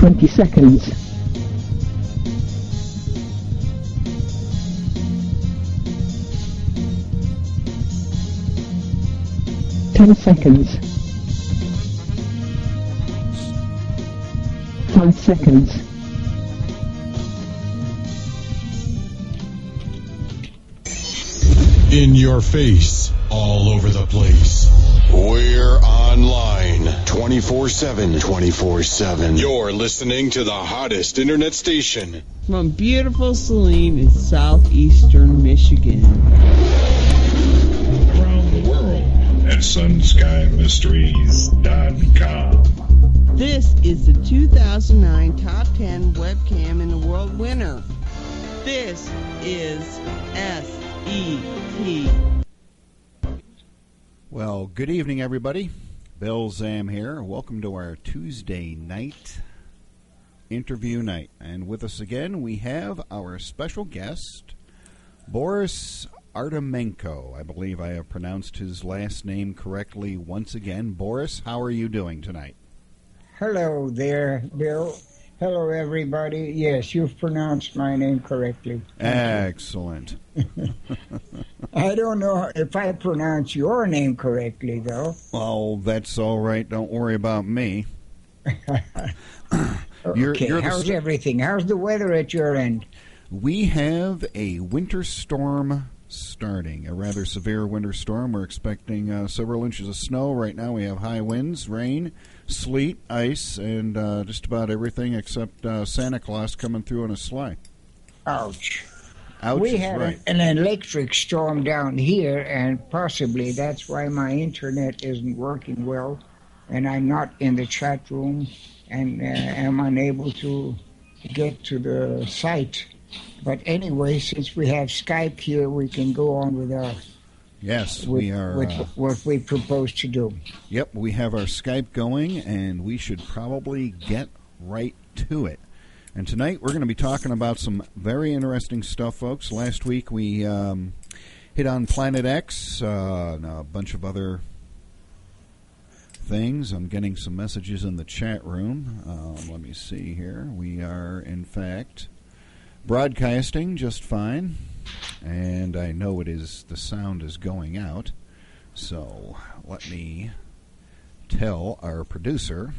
20 seconds. 10 seconds. 5 seconds. In your face, all over the place. We're online 24/7. 24/7. You're listening to the hottest internet station. From beautiful Saline in southeastern Michigan. Around the world at sunskyMysteries.com. This is the 2009 Top 10 Webcam in the World winner. This is SET. Well, good evening, everybody. Bill Zam here. Welcome to our Tuesday night interview night. And with us again, we have our special guest, Boris Artemenko. I believe I have pronounced his last name correctly once again. Boris, how are you doing tonight? Hello there, Bill. Hello, everybody. Yes, you've pronounced my name correctly. Excellent. I don't know if I pronounce your name correctly, though. Well, that's all right. Don't worry about me. Okay, how's everything? How's the weather at your end? We have a winter storm starting, a rather severe winter storm. We're expecting several inches of snow. Right now we have high winds, rain, sleet, ice, and just about everything except Santa Claus coming through in a sleigh. Ouch. Ouch, we had right. an electric storm down here, and possibly that's why my internet isn't working well, and I'm not in the chat room, and am unable to get to the site. But anyway, since we have Skype here, we can go on with our... Yes, we are. With what we propose to do. Yep, we have our Skype going, and we should probably get right to it. And tonight we're going to be talking about some very interesting stuff, folks. Last week we hit on Planet X and a bunch of other things. I'm getting some messages in the chat room. Let me see here. We are, in fact, broadcasting just fine. And I know the sound is going out. So let me tell our producer.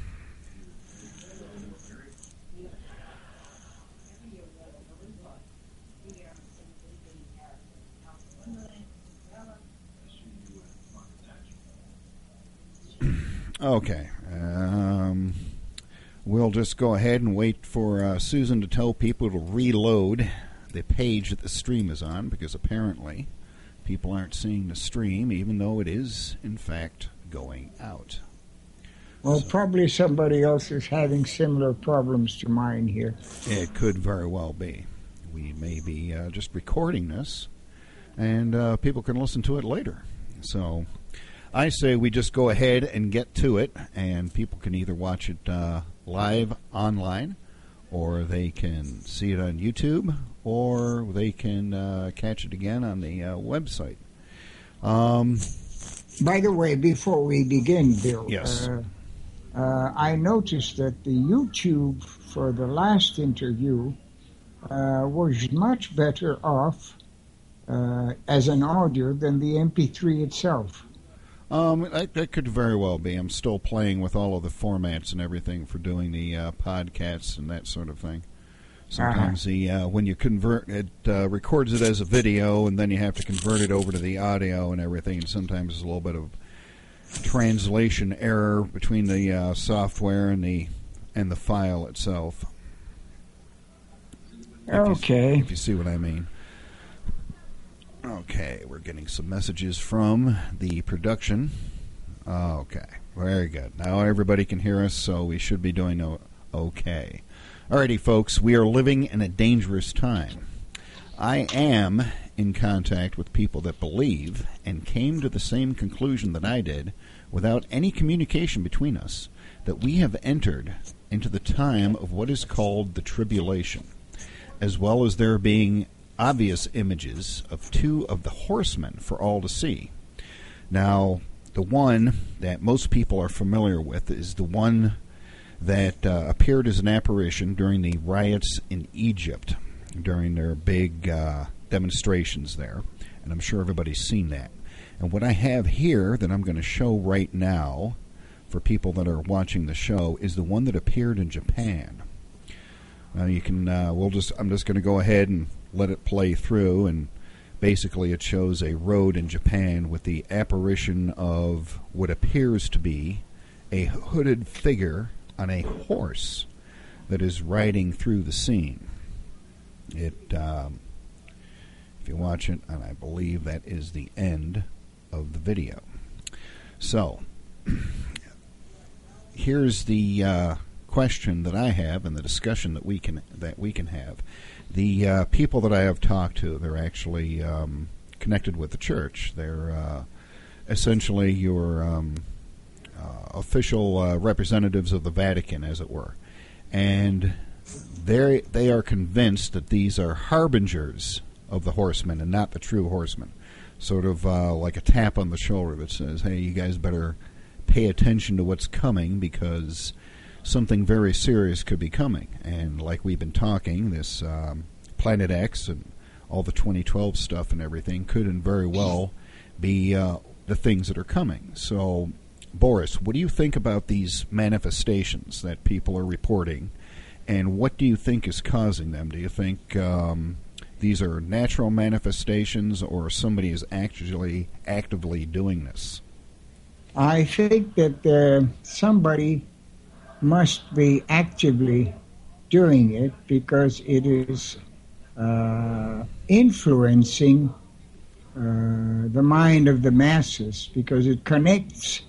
Okay. We'll just go ahead and wait for Susan to tell people to reload the page that the stream is on, because apparently people aren't seeing the stream, even though it is, in fact, going out. Well, probably somebody else is having similar problems to mine here. It could very well be. We may be just recording this, and people can listen to it later. So I say we just go ahead and get to it, and people can either watch it live online, or they can see it on YouTube, or they can catch it again on the website. By the way, before we begin, Bill, yes. I noticed that the YouTube for the last interview was much better off as an audio than the MP3 itself. That could very well be. I'm still playing with all of the formats and everything for doing the podcasts and that sort of thing. Sometimes when you convert it, records it as a video, and then you have to convert it over to the audio and everything. And sometimes there's a little bit of translation error between the software and the file itself. Okay. If you see what I mean. Okay, we're getting some messages from the production. Okay, very good. Now everybody can hear us, so we should be doing okay. Alrighty, folks, we are living in a dangerous time. I am in contact with people that believe and came to the same conclusion that I did without any communication between us, that we have entered into the time of what is called the tribulation, as well as there being obvious images of two of the horsemen for all to see. Now, the one that most people are familiar with is the one that appeared as an apparition during the riots in Egypt, during their big demonstrations there. And I'm sure everybody's seen that. And what I have here that I'm going to show right now for people that are watching the show is the one that appeared in Japan. Now you can, I'm just going to go ahead and let it play through, and basically it shows a road in Japan with the apparition of what appears to be a hooded figure on a horse that is riding through the scene. It, if you watch it, and I believe that is the end of the video. So, here's the question that I have and the discussion that we can have. The people that I have talked to, they're actually connected with the church. They're essentially your official representatives of the Vatican, as it were. And they are convinced that these are harbingers of the horsemen and not the true horsemen. Sort of like a tap on the shoulder that says, hey, you guys better pay attention to what's coming because something very serious could be coming. And like we've been talking, this Planet X and all the 2012 stuff and everything could and very well be the things that are coming. So, Boris, what do you think about these manifestations that people are reporting, and what do you think is causing them? Do you think these are natural manifestations, or somebody is actually actively doing this? I think that somebody must be actively doing it because it is influencing the mind of the masses, because it connects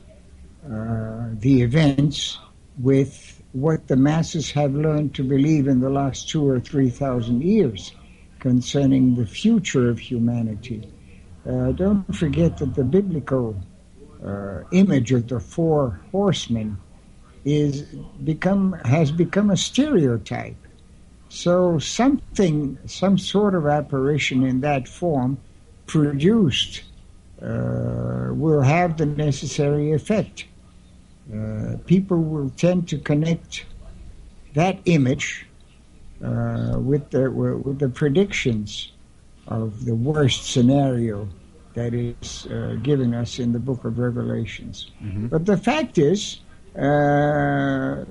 the events with what the masses have learned to believe in the last 2,000 or 3,000 years concerning the future of humanity. Don't forget that the biblical image of the four horsemen has become a stereotype. So some sort of apparition in that form produced will have the necessary effect. People will tend to connect that image with the predictions of the worst scenario that is given us in the book of Revelations. Mm-hmm. But the fact is that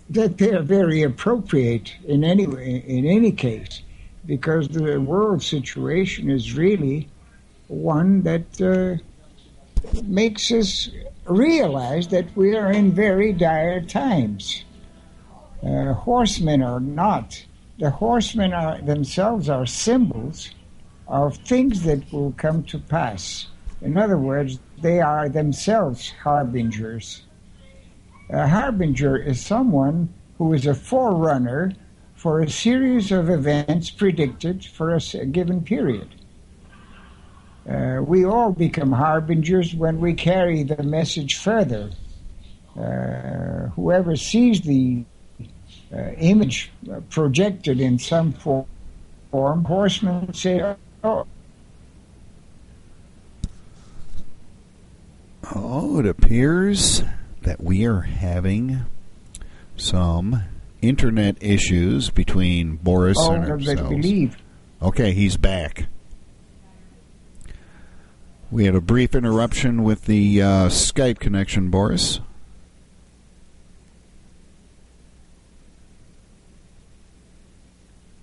they are very appropriate in any case, because the world situation is really one that makes us realize that we are in very dire times. Horsemen are not. The horsemen themselves are symbols of things that will come to pass. In other words, they are themselves harbingers. A harbinger is someone who is a forerunner for a series of events predicted for a given period. We all become harbingers when we carry the message further. Whoever sees the image projected in some form, horsemen say, oh, it appears that we are having some internet issues between Boris and ourselves. Believe. Okay, he's back. We had a brief interruption with the Skype connection, Boris.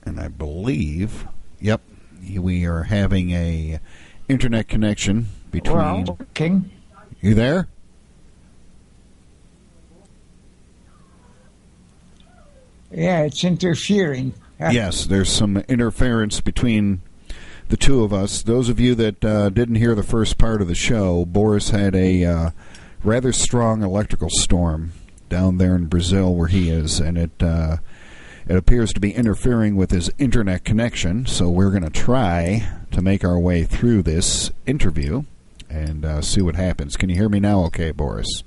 And I believe, yep, we are having a internet connection between... Well, King. You there? Yeah, it's interfering. Yes, there's some interference between the two of us. Those of you that didn't hear the first part of the show, Boris had a rather strong electrical storm down there in Brazil where he is, and it appears to be interfering with his internet connection, so we're going to try to make our way through this interview and see what happens. Can you hear me now okay, Boris?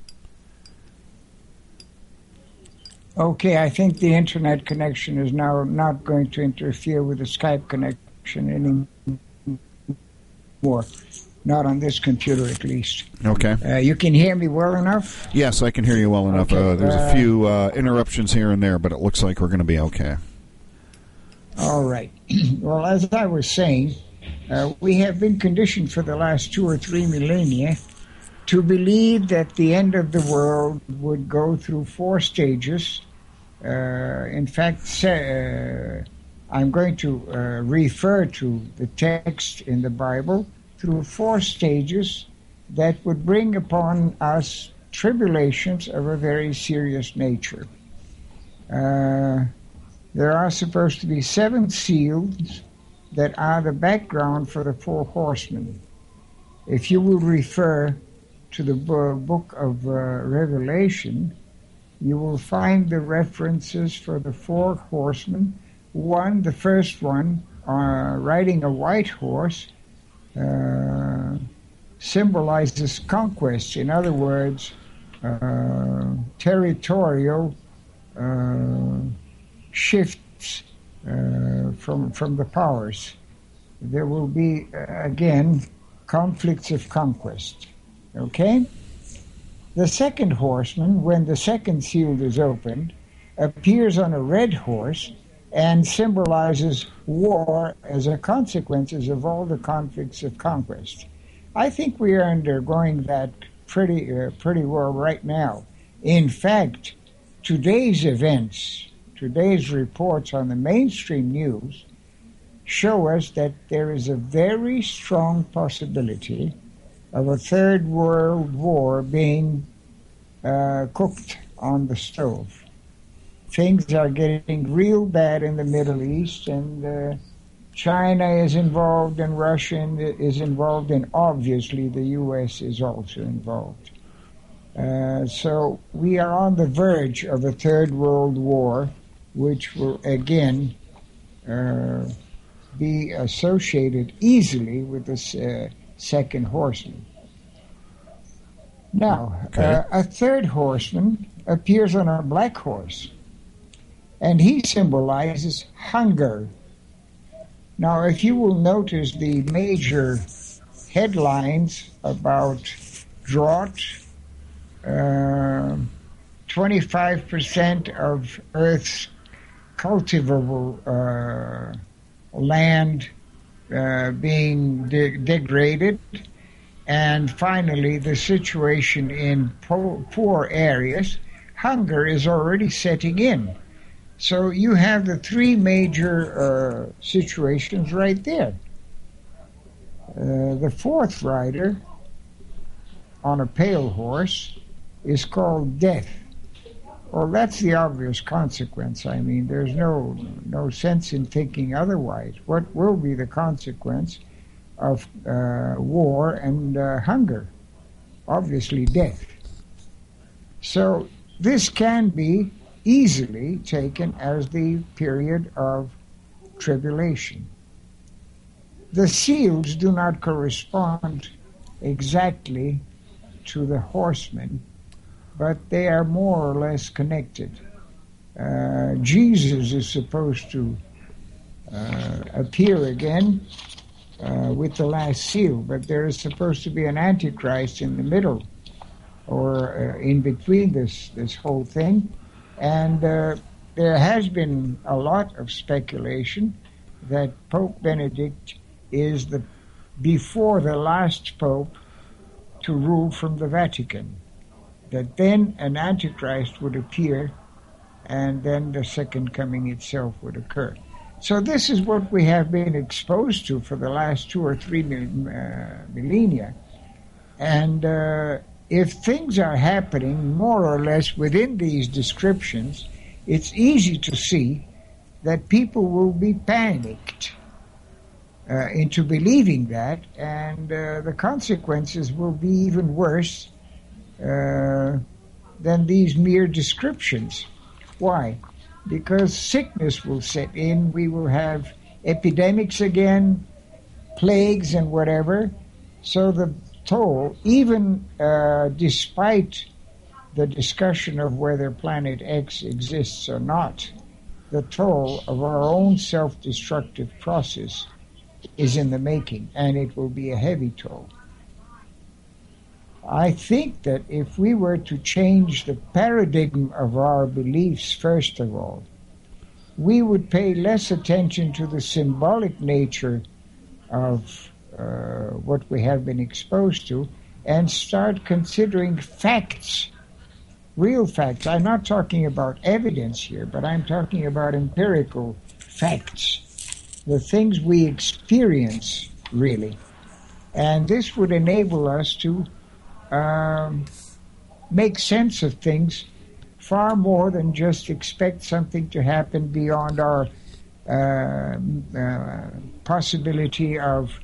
Okay, I think the internet connection is now not going to interfere with the Skype connection anymore. Not on this computer, at least. Okay. You can hear me well enough? Yes, I can hear you well enough. Okay, There's a few interruptions here and there, but it looks like we're going to be okay. All right. Well, as I was saying, we have been conditioned for the last 2 or 3 millennia to believe that the end of the world would go through 4 stages. In fact, I'm going to refer to the text in the Bible through 4 stages that would bring upon us tribulations of a very serious nature. There are supposed to be 7 seals that are the background for the 4 horsemen. If you will refer to the book of Revelation, you will find the references for the 4 horsemen. One, the first one, riding a white horse, symbolizes conquest. In other words, territorial shifts from the powers. There will be, again, conflicts of conquest. Okay? The second horseman, when the second seal is opened, appears on a red horse and symbolizes war as a consequence of all the conflicts of conquest. I think we are undergoing that pretty well right now. In fact, today's events, today's reports on the mainstream news show us that there is a very strong possibility of a third world war being cooked on the stove. Things are getting real bad in the Middle East, and China is involved, and Russia is involved, and obviously the U.S. is also involved. So we are on the verge of a third world war, which will again be associated easily with this second horseman. Now, a third horseman appears on a black horse, and he symbolizes hunger. Now, if you will notice the major headlines about drought, 25% of Earth's cultivable land being degraded, and finally the situation in poor areas, hunger is already setting in. So you have the 3 major situations right there. The 4th rider on a pale horse is called death. Well, that's the obvious consequence. I mean, there's no sense in thinking otherwise. What will be the consequence of war and hunger? Obviously, death. So this can be easily taken as the period of tribulation. The seals do not correspond exactly to the horsemen, but they are more or less connected. Jesus is supposed to appear again with the last seal, but there is supposed to be an Antichrist in the middle, or in between this whole thing. And there has been a lot of speculation that Pope Benedict is before the last pope to rule from the Vatican, that then an Antichrist would appear, and then the second coming itself would occur. So this is what we have been exposed to for the last 2 or 3 millennia. And if things are happening more or less within these descriptions, it's easy to see that people will be panicked into believing that, and the consequences will be even worse than these mere descriptions. Why? Because sickness will set in, we will have epidemics again, plagues and whatever. So the toll, even despite the discussion of whether Planet X exists or not, the toll of our own self-destructive process is in the making, and it will be a heavy toll. I think that if we were to change the paradigm of our beliefs, first of all, we would pay less attention to the symbolic nature of what we have been exposed to and start considering facts, real facts. I'm not talking about evidence here, but I'm talking about empirical facts, the things we experience, really. And this would enable us to make sense of things far more than just expect something to happen beyond our possibility of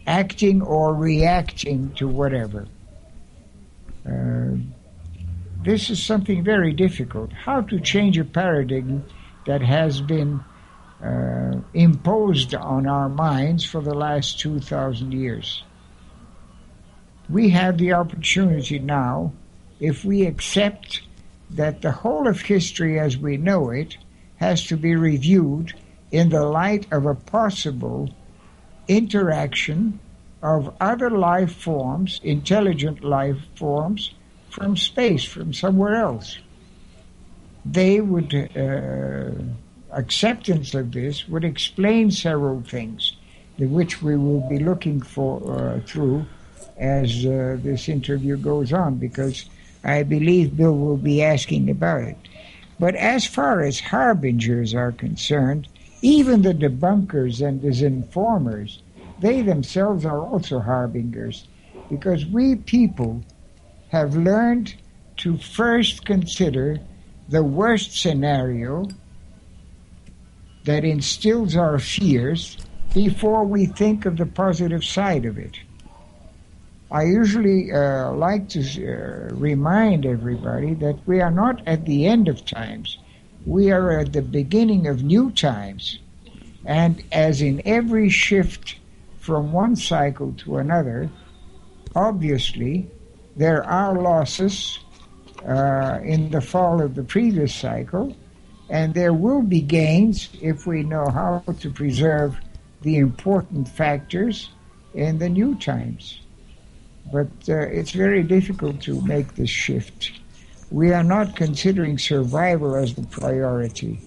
acting or reacting to whatever. This is something very difficult. How to change a paradigm that has been imposed on our minds for the last 2,000 years. We have the opportunity now, if we accept that the whole of history as we know it has to be reviewed in the light of a possible interaction of other life forms, intelligent life forms, from space, from somewhere else. They would, acceptance of this would explain several things, which we will be looking for through as this interview goes on, because I believe Bill will be asking about it. But as far as harbingers are concerned, even the debunkers and disinformers, they themselves are also harbingers, because we people have learned to first consider the worst scenario that instills our fears before we think of the positive side of it. I usually like to remind everybody that we are not at the end of times. We are at the beginning of new times. And as in every shift from one cycle to another, obviously there are losses in the fall of the previous cycle, and there will be gains if we know how to preserve the important factors in the new times. But it's very difficult to make this shift. We are not considering survival as the priority.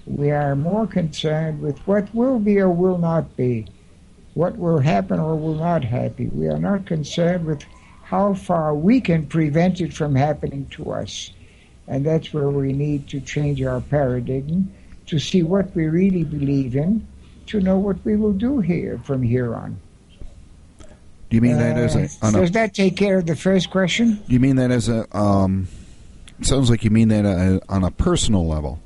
We are more concerned with what will be or will not be, what will happen or will not happen. We are not concerned with how far we can prevent it from happening to us. And that's where we need to change our paradigm, to see what we really believe in, to know what we will do here from here on. Do you mean that as does that take care of the first question? Do you mean that as a... it sounds like you mean that on a personal level.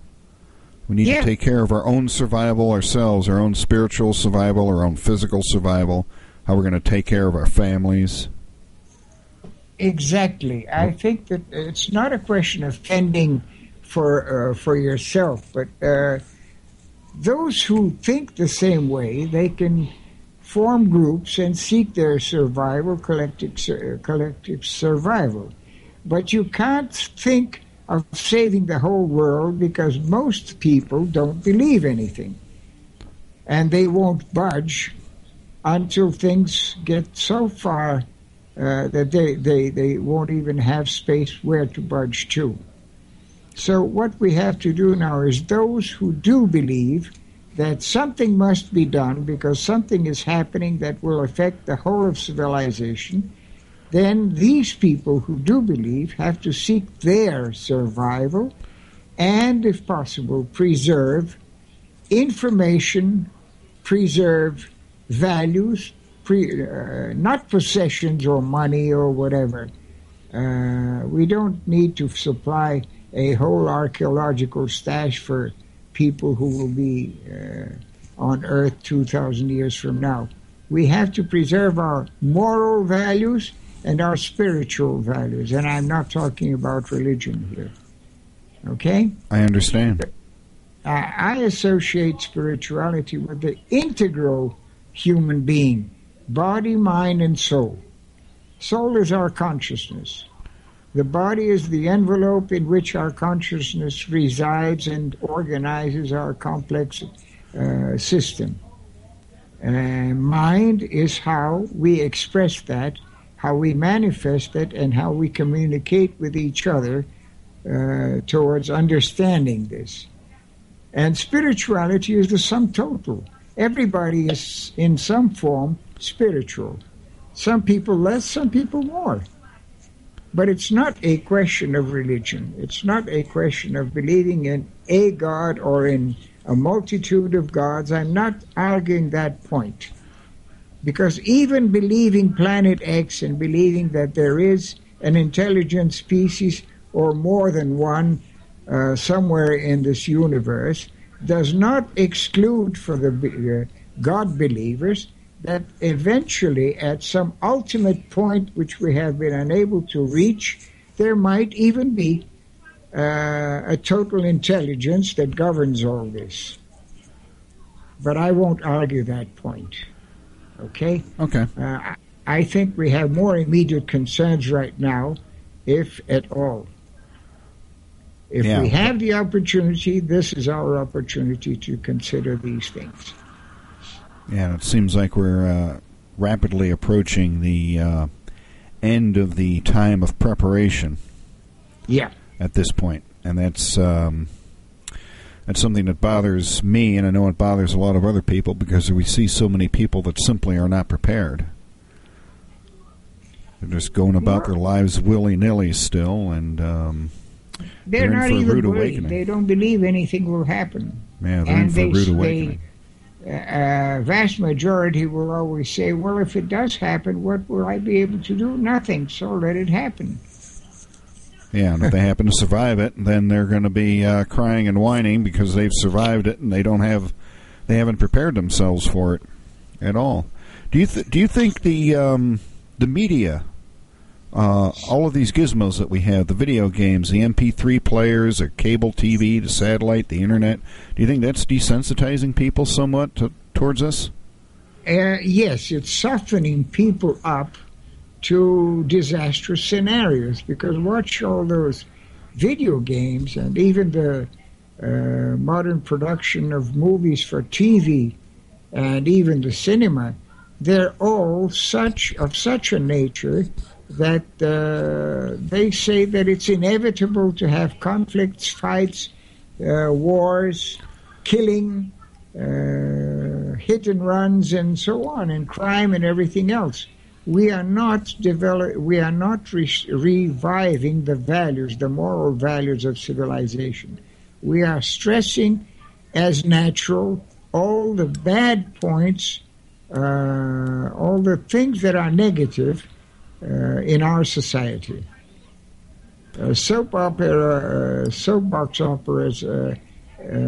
We need to take care of our own survival ourselves, our own spiritual survival, our own physical survival, how we're going to take care of our families. Exactly. I think that it's not a question of fending for yourself, but those who think the same way, they can form groups and seek their survival, collective survival. But you can't think of saving the whole world, because most people don't believe anything. And they won't budge until things get so far that they won't even have space where to budge to. So what we have to do now is those who do believe that something must be done because something is happening that will affect the whole of civilization, then these people who do believe have to seek their survival and, if possible, preserve information, preserve values, not possessions or money or whatever. We don't need to supply a whole archaeological stash for people who will be on Earth 2,000 years from now. We have to preserve our moral values and our spiritual values, and I'm not talking about religion here. Okay? I understand. I associate spirituality with the integral human being, body, mind, and soul. Soul is our consciousness. The body is the envelope in which our consciousness resides and organizes our complex system. Mind is how we express that, how we manifest it, and how we communicate with each other towards understanding this. And spirituality is the sum total. Everybody is in some form spiritual. Some people less, some people more. But it's not a question of religion. It's not a question of believing in a God or in a multitude of gods. I'm not arguing that point. Because even believing Planet X and believing that there is an intelligent species or more than one somewhere in this universe does not exclude for the God believers that eventually at some ultimate point which we have been unable to reach, there might even be a total intelligence that governs all this. But I won't argue that point. Okay? Okay. I think we have more immediate concerns right now, if at all. If we have the opportunity, this is our opportunity to consider these things. Yeah, it seems like we're rapidly approaching the end of the time of preparation. Yeah. At this point, and that's something that bothers me, and I know it bothers a lot of other people because we see so many people that simply are not prepared. They're just going about their lives willy-nilly still, and they're not in for a even rude worried. awakening. They don't believe anything will happen. Yeah, they're in for a rude awakening. Vast majority will always say, well, if it does happen, what will I be able to do? Nothing, so let it happen. Yeah, and if they happen to survive it, then they're going to be crying and whining because they've survived it and they haven't prepared themselves for it at all. Do you think the media, all of these gizmos that we have, the video games, the MP3 players, the cable TV, the satellite, the internet, do you think that's desensitizing people somewhat towards us? Yes, it's softening people up to disastrous scenarios, because watch all those video games and even the modern production of movies for TV and even the cinema, they're all of such a nature that they say that it's inevitable to have conflicts, fights, wars, killing, hit and runs, and so on, and crime and everything else. We are not reviving the values, the moral values of civilization. We are stressing as natural all the bad points, all the things that are negative in our society. Soapbox operas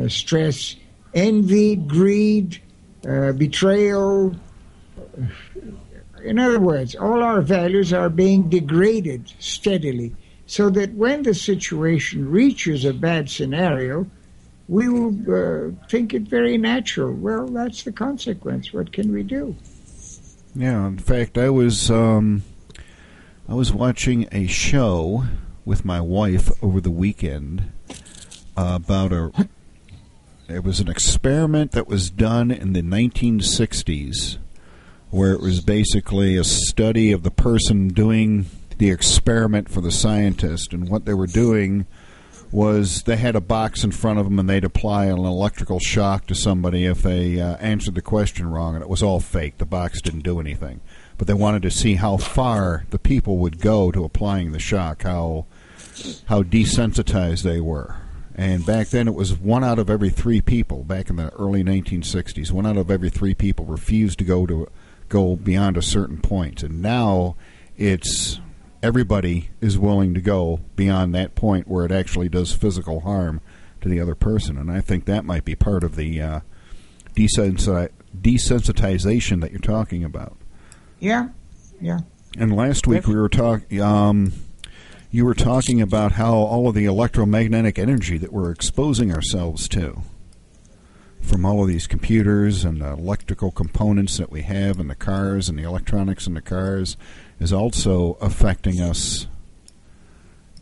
stress envy, greed, betrayal. In other words, all our values are being degraded steadily, so that when the situation reaches a bad scenario, we will think it very natural. Well, that's the consequence. What can we do? Yeah, in fact, I was watching a show with my wife over the weekend about it was an experiment that was done in the 1960s, where it was basically a study of the person doing the experiment for the scientist. And what they were doing was they had a box in front of them and they'd apply an electrical shock to somebody if they answered the question wrong. And it was all fake. The box didn't do anything. But they wanted to see how far the people would go to applying the shock, how desensitized they were. And back then it was 1 out of every 3 people, back in the early 1960s, 1 out of every 3 people refused to go beyond a certain point. And now it's everybody is willing to go beyond that point where it actually does physical harm to the other person. And I think that might be part of the desensitization that you're talking about. Yeah. And last week we were talking. You were talking about how all of the electromagnetic energy that we're exposing ourselves to from all of these computers and electrical components that we have in the cars and the electronics in the cars is also affecting us.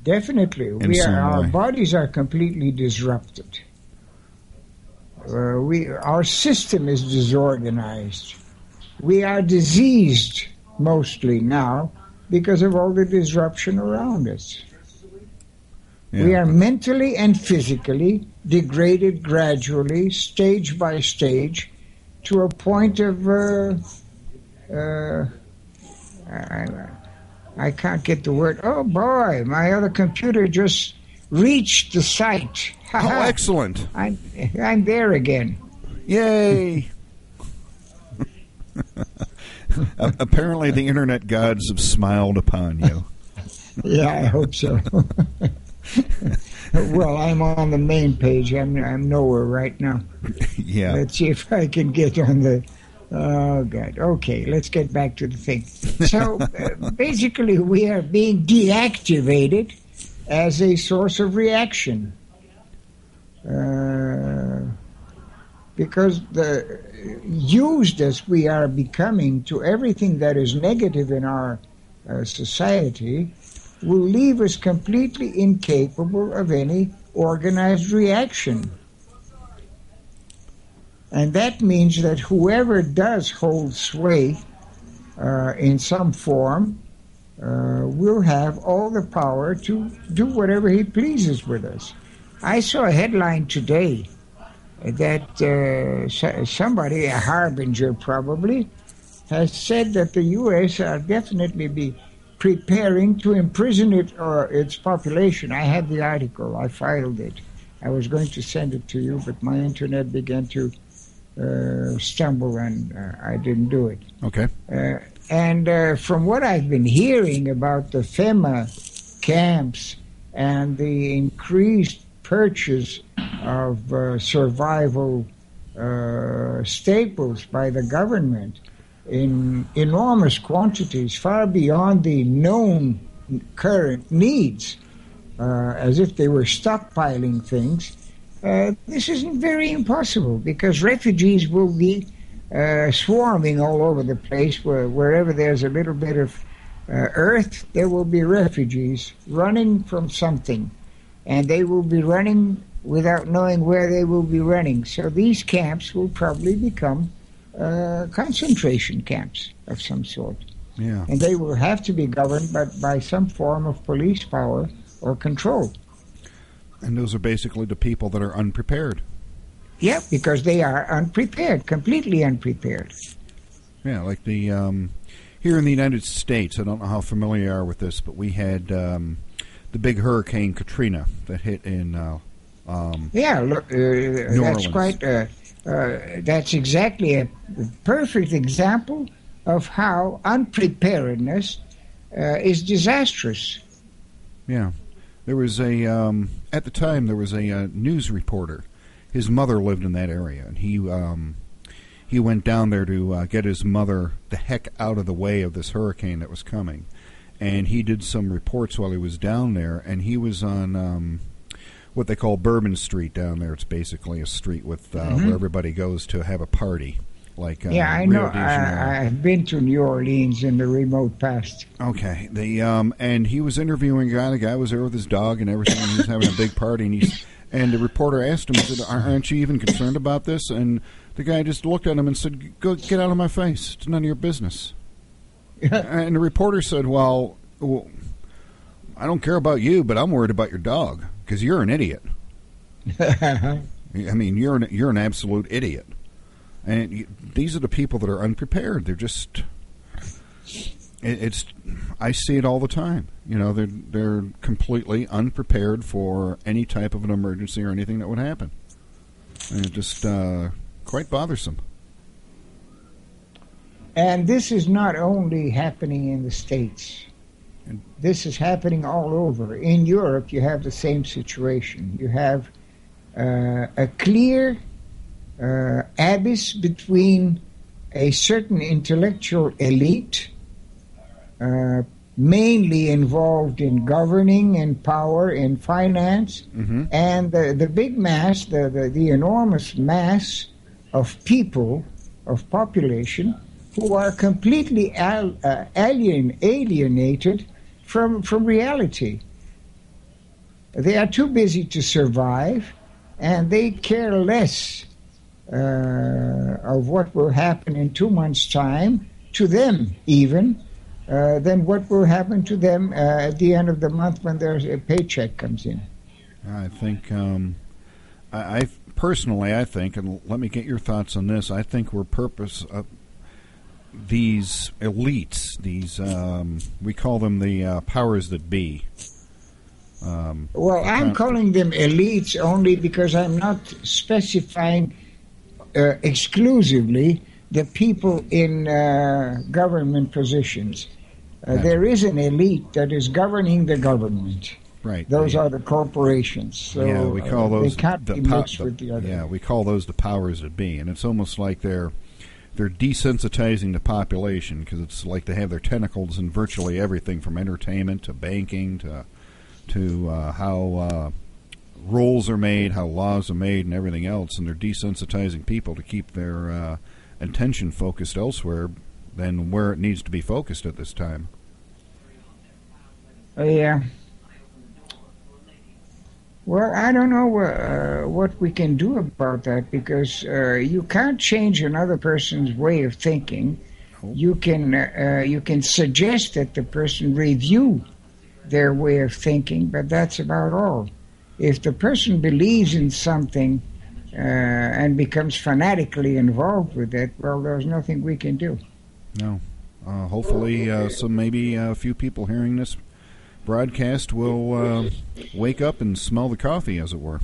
Definitely. Our bodies are completely disrupted. Our system is disorganized. We are diseased mostly now because of all the disruption around us. Yeah. We are mentally and physically degraded gradually, stage by stage, to a point of I can't get the word. Oh boy, my other computer just reached the site. Oh, excellent. I'm there again. Yay. Apparently the internet gods have smiled upon you. Yeah, I hope so. Well, I'm on the main page. I'm nowhere right now. Yeah. Let's see if I can get on the... Oh, God. Okay, let's get back to the thing. So, basically, we are being deactivated as a source of reaction. Because used as we are becoming to everything that is negative in our society will leave us completely incapable of any organized reaction. And that means that whoever does hold sway in some form will have all the power to do whatever he pleases with us. I saw a headline today that somebody, a harbinger probably, has said that the U.S. are definitely be preparing to imprison its population. I have the article. I filed it. I was going to send it to you, but my internet began to stumble, and I didn't do it. Okay. And from what I've been hearing about the FEMA camps and the increased purchase of survival staples by the government in enormous quantities, far beyond the known current needs, as if they were stockpiling things, this isn't very impossible, because refugees will be swarming all over the place. Wherever there's a little bit of earth, there will be refugees running from something, and they will be running without knowing where they will be running. So these camps will probably become concentration camps of some sort. Yeah. And they will have to be governed by some form of police power or control. And those are basically the people that are unprepared. Yeah, because they are unprepared, completely unprepared. Yeah, like the here in the United States, I don't know how familiar you are with this, but we had the big Hurricane Katrina that hit in New that's Orleans. That's exactly a perfect example of how unpreparedness is disastrous. Yeah. There was at the time, there was a news reporter. His mother lived in that area, and he went down there to get his mother the heck out of the way of this hurricane that was coming. And he did some reports while he was down there, and he was on what they call Bourbon Street down there. It's basically a street with where everybody goes to have a party. Like I Rio know. de Janeiro. I've been to New Orleans in the remote past. Okay. And he was interviewing a guy. The guy was there with his dog and everything. And he was having a big party. And the reporter asked him, he said, "Aren't you even concerned about this?" And the guy just looked at him and said, "Go get out of my face. It's none of your business." And the reporter said, well, I don't care about you, but I'm worried about your dog because you're an idiot. I mean, you're an absolute idiot. And these are the people that are unprepared. They're just, I see it all the time. You know, they're completely unprepared for any type of an emergency or anything that would happen. And it's just quite bothersome. And this is not only happening in the States. This is happening all over. In Europe, you have the same situation. You have a clear abyss between a certain intellectual elite, mainly involved in governing and power and finance, and the big mass, the enormous mass of people, of population, who are completely alienated from reality. They are too busy to survive, and they care less of what will happen in 2 months' time, to them even, then what will happen to them at the end of the month when their paycheck comes in? I think, I personally, I think, and let me get your thoughts on this. I think these elites, these we call them the powers that be. Well, I'm calling them elites only because I'm not specifying exclusively the people in government positions. There is an elite that is governing the government. Right. Those are the corporations. So yeah, we call those they can't be mixed with the other. Yeah, we call those the powers that be, and it's almost like they're desensitizing the population because it's like they have their tentacles in virtually everything from entertainment to banking to how rules are made, how laws are made, and everything else, and they're desensitizing people to keep their attention focused elsewhere than where it needs to be focused at this time. Yeah. Well, I don't know what we can do about that because you can't change another person's way of thinking. You can suggest that the person review their way of thinking, but that's about all. If the person believes in something and becomes fanatically involved with it, well, there's nothing we can do. No. Hopefully, maybe a few people hearing this broadcast will wake up and smell the coffee, as it were.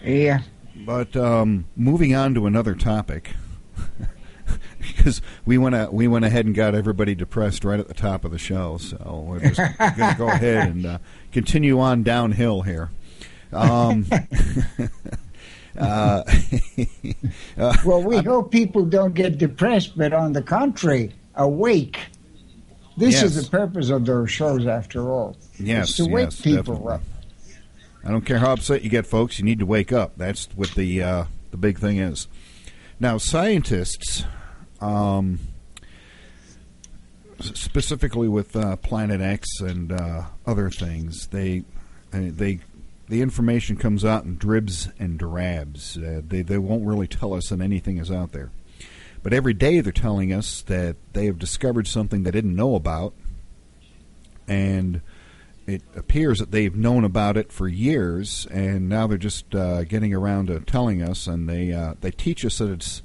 Yeah. But moving on to another topic, because we went ahead and got everybody depressed right at the top of the show, so we're just going to go ahead and continue on downhill here. Well, we hope people don't get depressed, but on the contrary, awake. This is the purpose of those shows, after all. Yes, it's to wake people definitely up. I don't care how upset you get, folks. You need to wake up. That's what the big thing is. Now, scientists, specifically with Planet X and other things, the information comes out in dribs and drabs. They won't really tell us that anything is out there. But every day they're telling us that they have discovered something they didn't know about, and it appears that they've known about it for years, and now they're just getting around to telling us, and they teach us that it's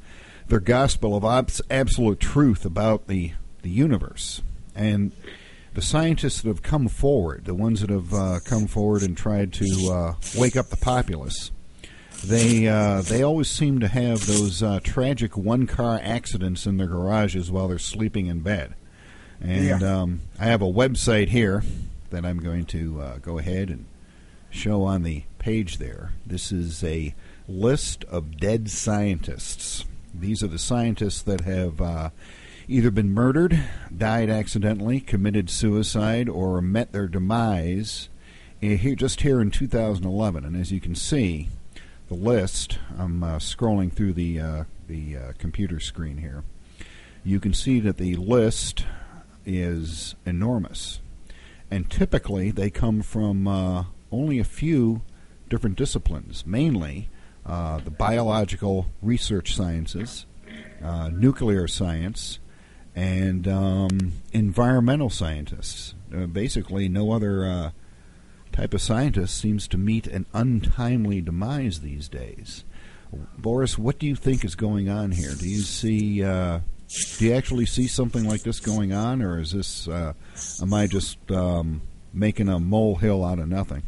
their gospel of absolute truth about the universe. And the scientists that have come forward, the ones that have come forward and tried to wake up the populace, they always seem to have those tragic one-car accidents in their garages while they're sleeping in bed. And I have a website here that I'm going to go ahead and show on the page there. This is a list of dead scientists. These are the scientists that have either been murdered, died accidentally, committed suicide, or met their demise just here in 2011. And as you can see, the list, I'm scrolling through the computer screen here. You can see that the list is enormous. And typically they come from only a few different disciplines, mainly the biological research sciences, nuclear science, and environmental scientists. Basically, no other type of scientist seems to meet an untimely demise these days. Boris, what do you think is going on here? Do you see? Do you actually see something like this going on, or is this? Am I just making a molehill out of nothing?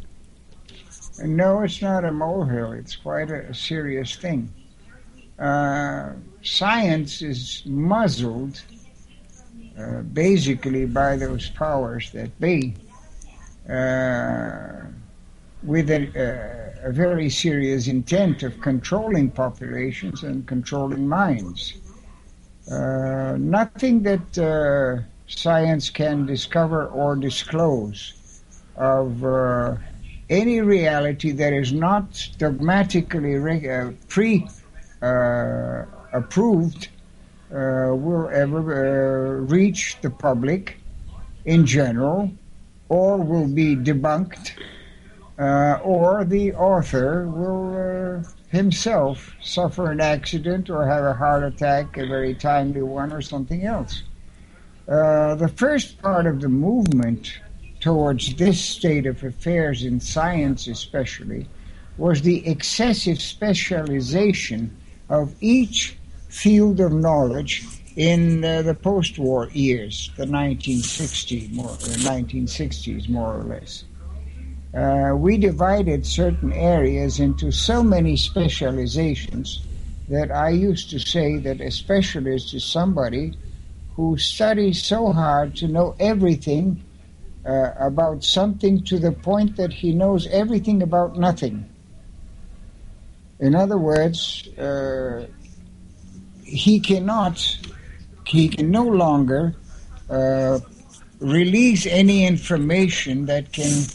No, it's not a molehill. It's quite a serious thing. Science is muzzled basically by those powers that be, with a very serious intent of controlling populations and controlling minds. Nothing that science can discover or disclose of any reality that is not dogmatically pre-approved will ever reach the public in general, or will be debunked, or the author will himself suffer an accident or have a heart attack, a very timely one, or something else. The first part of the movement towards this state of affairs in science especially was the excessive specialization of each field of knowledge in the post-war years, the 1960s more or less. We divided certain areas into so many specializations that I used to say that a specialist is somebody who studies so hard to know everything about something to the point that he knows everything about nothing. In other words, he can no longer release any information that can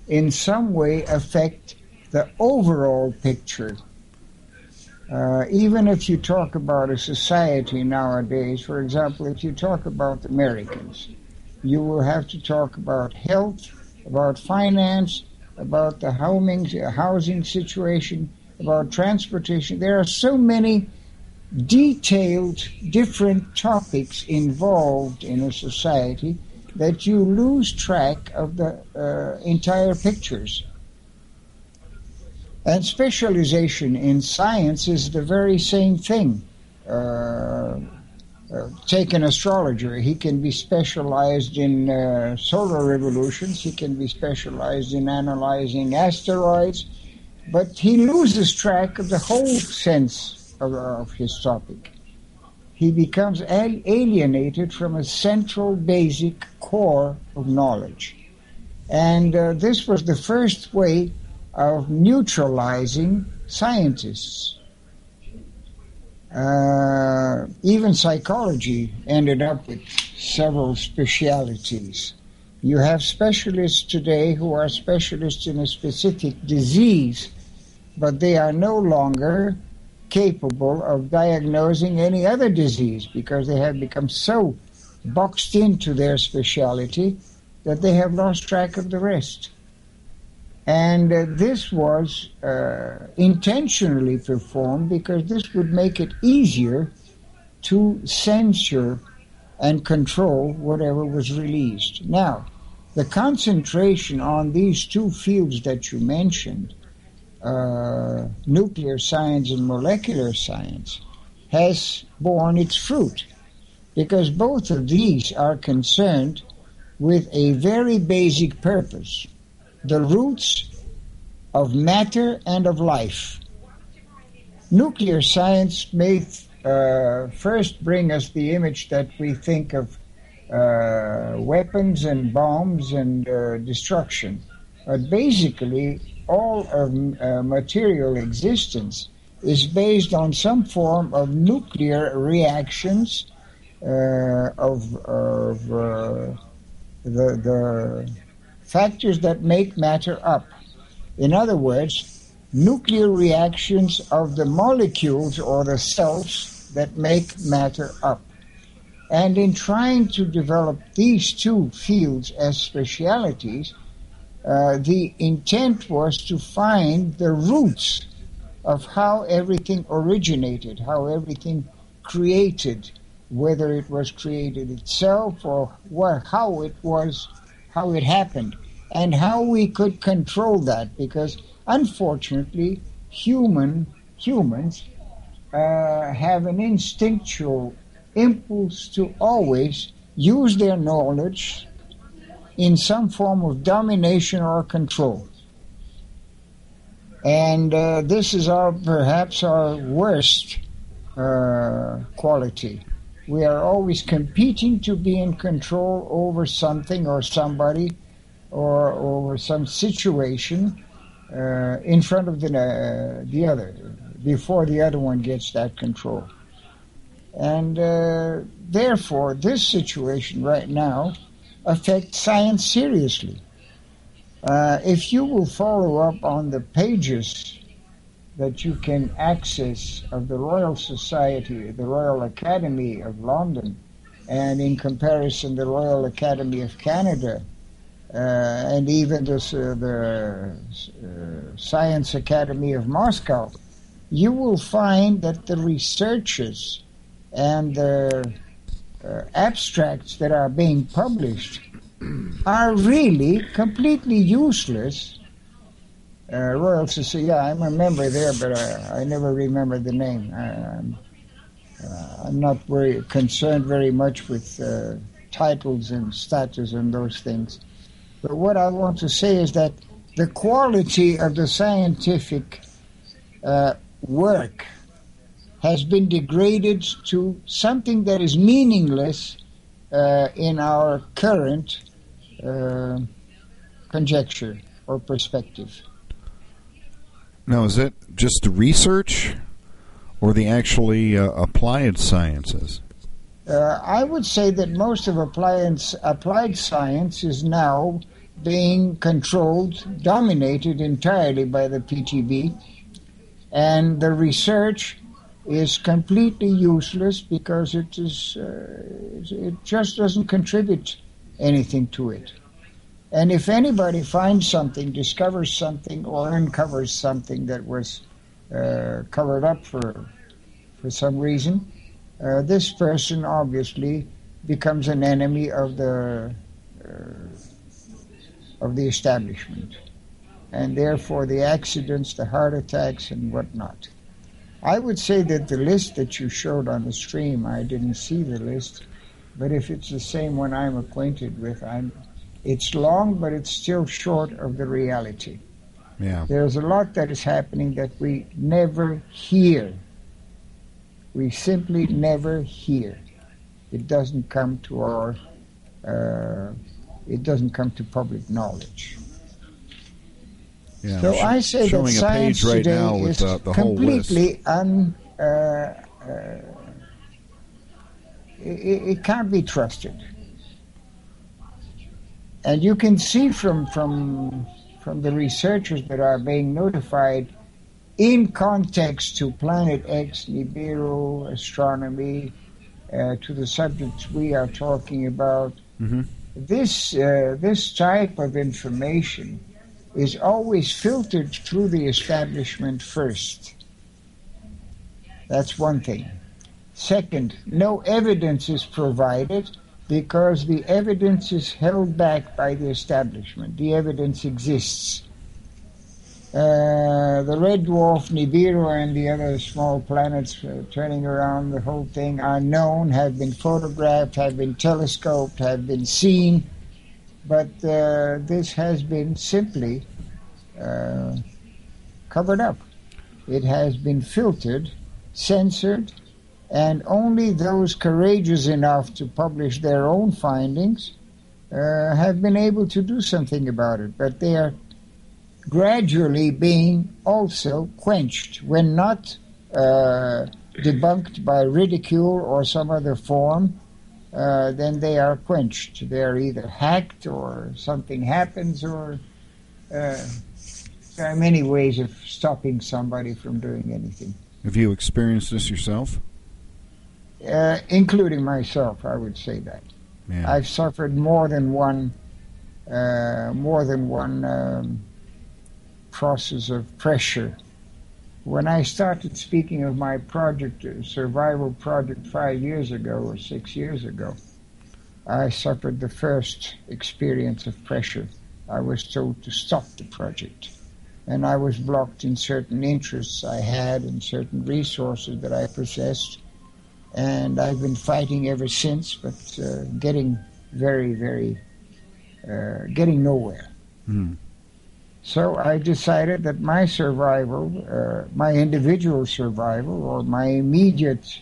in some way affect the overall picture. Even if you talk about a society nowadays, for example, if you talk about Americans, you will have to talk about health, about finance, about the housing situation, about transportation. There are so many detailed, different topics involved in a society that you lose track of the entire pictures. And specialization in science is the very same thing. Take an astrologer. He can be specialized in solar revolutions. He can be specialized in analyzing asteroids. But he loses track of the whole sense of his topic. He becomes alienated from a central basic core of knowledge. And this was the first way of neutralizing scientists. Even psychology ended up with several specialities. You have specialists today who are specialists in a specific disease, but they are no longer capable of diagnosing any other disease because they have become so boxed into their specialty that they have lost track of the rest. And this was intentionally performed because this would make it easier to censor and control whatever was released. Now, the concentration on these two fields that you mentioned, nuclear science and molecular science, has borne its fruit because both of these are concerned with a very basic purpose: the roots of matter and of life. Nuclear science may first bring us the image that we think of weapons and bombs and destruction. But basically, all of material existence is based on some form of nuclear reactions of the factors that make matter up. In other words, nuclear reactions of the molecules or the cells that make matter up. And in trying to develop these two fields as specialities, the intent was to find the roots of how everything originated, how everything created, whether it was created itself or how it happened, and how we could control that, because unfortunately humans have an instinctual impulse to always use their knowledge in some form of domination or control. And this is perhaps our worst quality. We are always competing to be in control over something or somebody or over some situation in front of the other, before the other one gets that control. And therefore, this situation right now affects science seriously. If you will follow up on the pages that you can access of the Royal Society, the Royal Academy of London, and in comparison the Royal Academy of Canada, and even the Science Academy of Moscow, you will find that the researches and the abstracts that are being published are really completely useless. Royal Society, yeah, I'm a member there, but I never remember the name. I'm not very concerned very much with titles and status and those things. But what I want to say is that the quality of the scientific work has been degraded to something that is meaningless in our current conjecture or perspective. Now, is that just research or the actually applied sciences? I would say that most of applied science is now being controlled, dominated entirely by the PTB, and the research is completely useless because it just doesn't contribute anything to it. And if anybody finds something, discovers something, or uncovers something that was covered up for some reason, this person obviously becomes an enemy of the establishment, and therefore the accidents, the heart attacks, and whatnot. I would say that the list that you showed on the stream, I didn't see the list, but if it's the same one I'm acquainted with, it's long, but it's still short of the reality. Yeah. There's a lot that is happening that we never hear. We simply never hear. It doesn't come to public knowledge. Yeah, So I say that showing a science page right today now with is the whole list. completely it can't be trusted. And you can see from the researchers that are being notified in context to Planet X, Nibiru, astronomy, to the subjects we are talking about, this type of information is always filtered through the establishment first. That's one thing. Second, no evidence is provided because the evidence is held back by the establishment. The evidence exists. The red dwarf, Nibiru, and the other small planets turning around the whole thing are known, have been photographed, have been telescoped, have been seen, but this has been simply covered up. It has been filtered, censored, and only those courageous enough to publish their own findings have been able to do something about it. But they are gradually being also quenched. When not debunked by ridicule or some other form, then they are quenched. They are either hacked or something happens, or there are many ways of stopping somebody from doing anything. Have you experienced this yourself? Including myself, I would say that. Yeah. I've suffered more than one process of pressure. When I started speaking of my project, survival project, 5 years ago or 6 years ago, I suffered the first experience of pressure. I was told to stop the project, and I was blocked in certain interests I had and certain resources that I possessed, and I've been fighting ever since, but getting getting nowhere. Mm. So I decided that my survival, my individual survival, or my immediate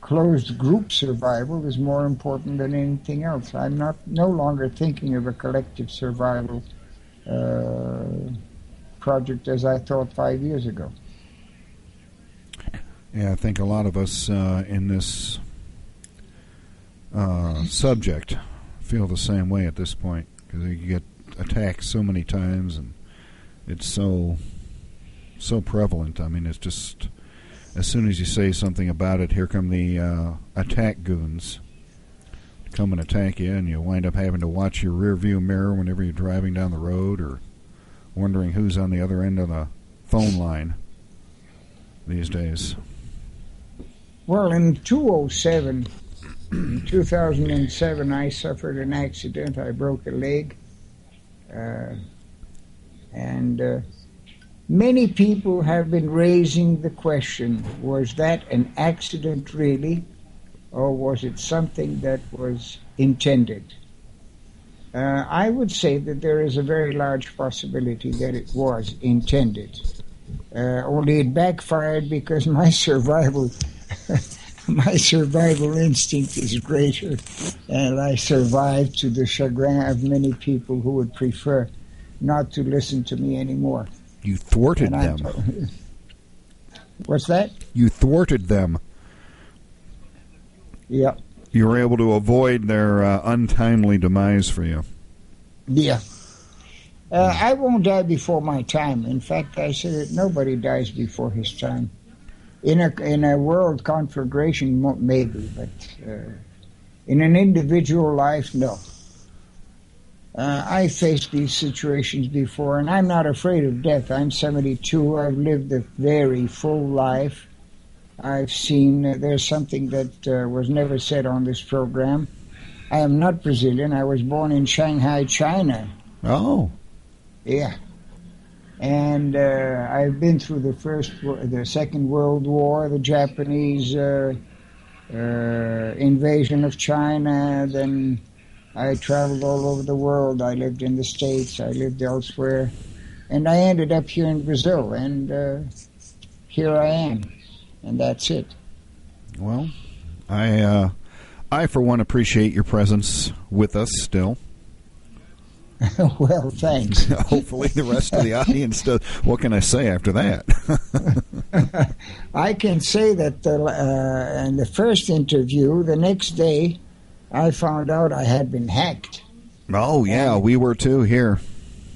closed group survival is more important than anything else. I'm no longer thinking of a collective survival project as I thought 5 years ago. Yeah, I think a lot of us in this subject feel the same way at this point, because you get attacked so many times, and it's so prevalent. I mean, it's just as soon as you say something about it, here come the attack goons to come and attack you, and you wind up having to watch your rear view mirror whenever you're driving down the road, or wondering who's on the other end of the phone line these days. Well, in 2007, In 2007, I suffered an accident. I broke a leg. And many people have been raising the question, was that an accident really, or was it something that was intended? I would say that there is a very large possibility that it was intended. Only it backfired because my survival instinct is greater, and I survived to the chagrin of many people who would prefer not to listen to me anymore. You thwarted them. What's that? You thwarted them. Yeah. You were able to avoid their untimely demise for you. Yeah. I won't die before my time. In fact, I say that nobody dies before his time. In a world conflagration, maybe, but in an individual life, no. I faced these situations before, and I'm not afraid of death. I'm 72. I've lived a very full life. I've seen, there's something that was never said on this program. I am not Brazilian. I was born in Shanghai, China. Oh. Yeah. And I've been through the Second World War, the Japanese invasion of China. Then I traveled all over the world. I lived in the States. I lived elsewhere. And I ended up here in Brazil. And here I am. And that's it. Well, I for one appreciate your presence with us still. Well, thanks. Hopefully the rest of the audience does. What can I say after that? I can say that in the first interview, the next day, I found out I had been hacked. Oh, yeah, we were too here.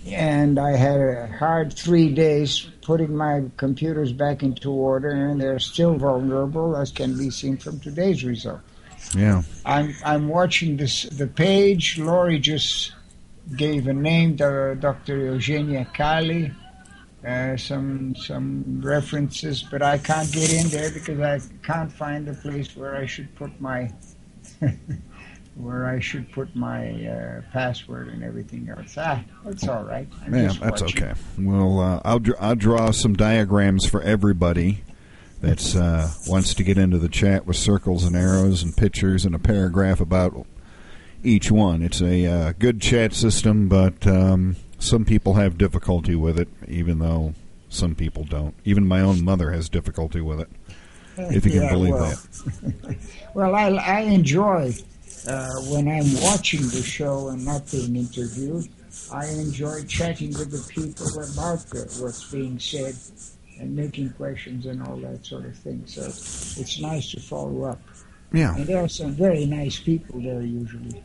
And I had a hard 3 days putting my computers back into order, and they're still vulnerable, as can be seen from today's result. Yeah. I'm watching the page. Laurie just gave a name, Dr. Eugenia Kali, some references, but I can't get in there because I can't find the place where I should put my password and everything else. That's all right. That's okay. Well, I'll draw some diagrams for everybody that wants to get into the chat with circles and arrows and pictures and a paragraph about each one. It's a good chat system, but some people have difficulty with it, even though some people don't. Even my own mother has difficulty with it, if you can believe that. Well, I enjoy when I'm watching the show and not being interviewed. I enjoy chatting with the people about what's being said and making questions and all that sort of thing. So it's nice to follow up. Yeah. And there are some very nice people there usually.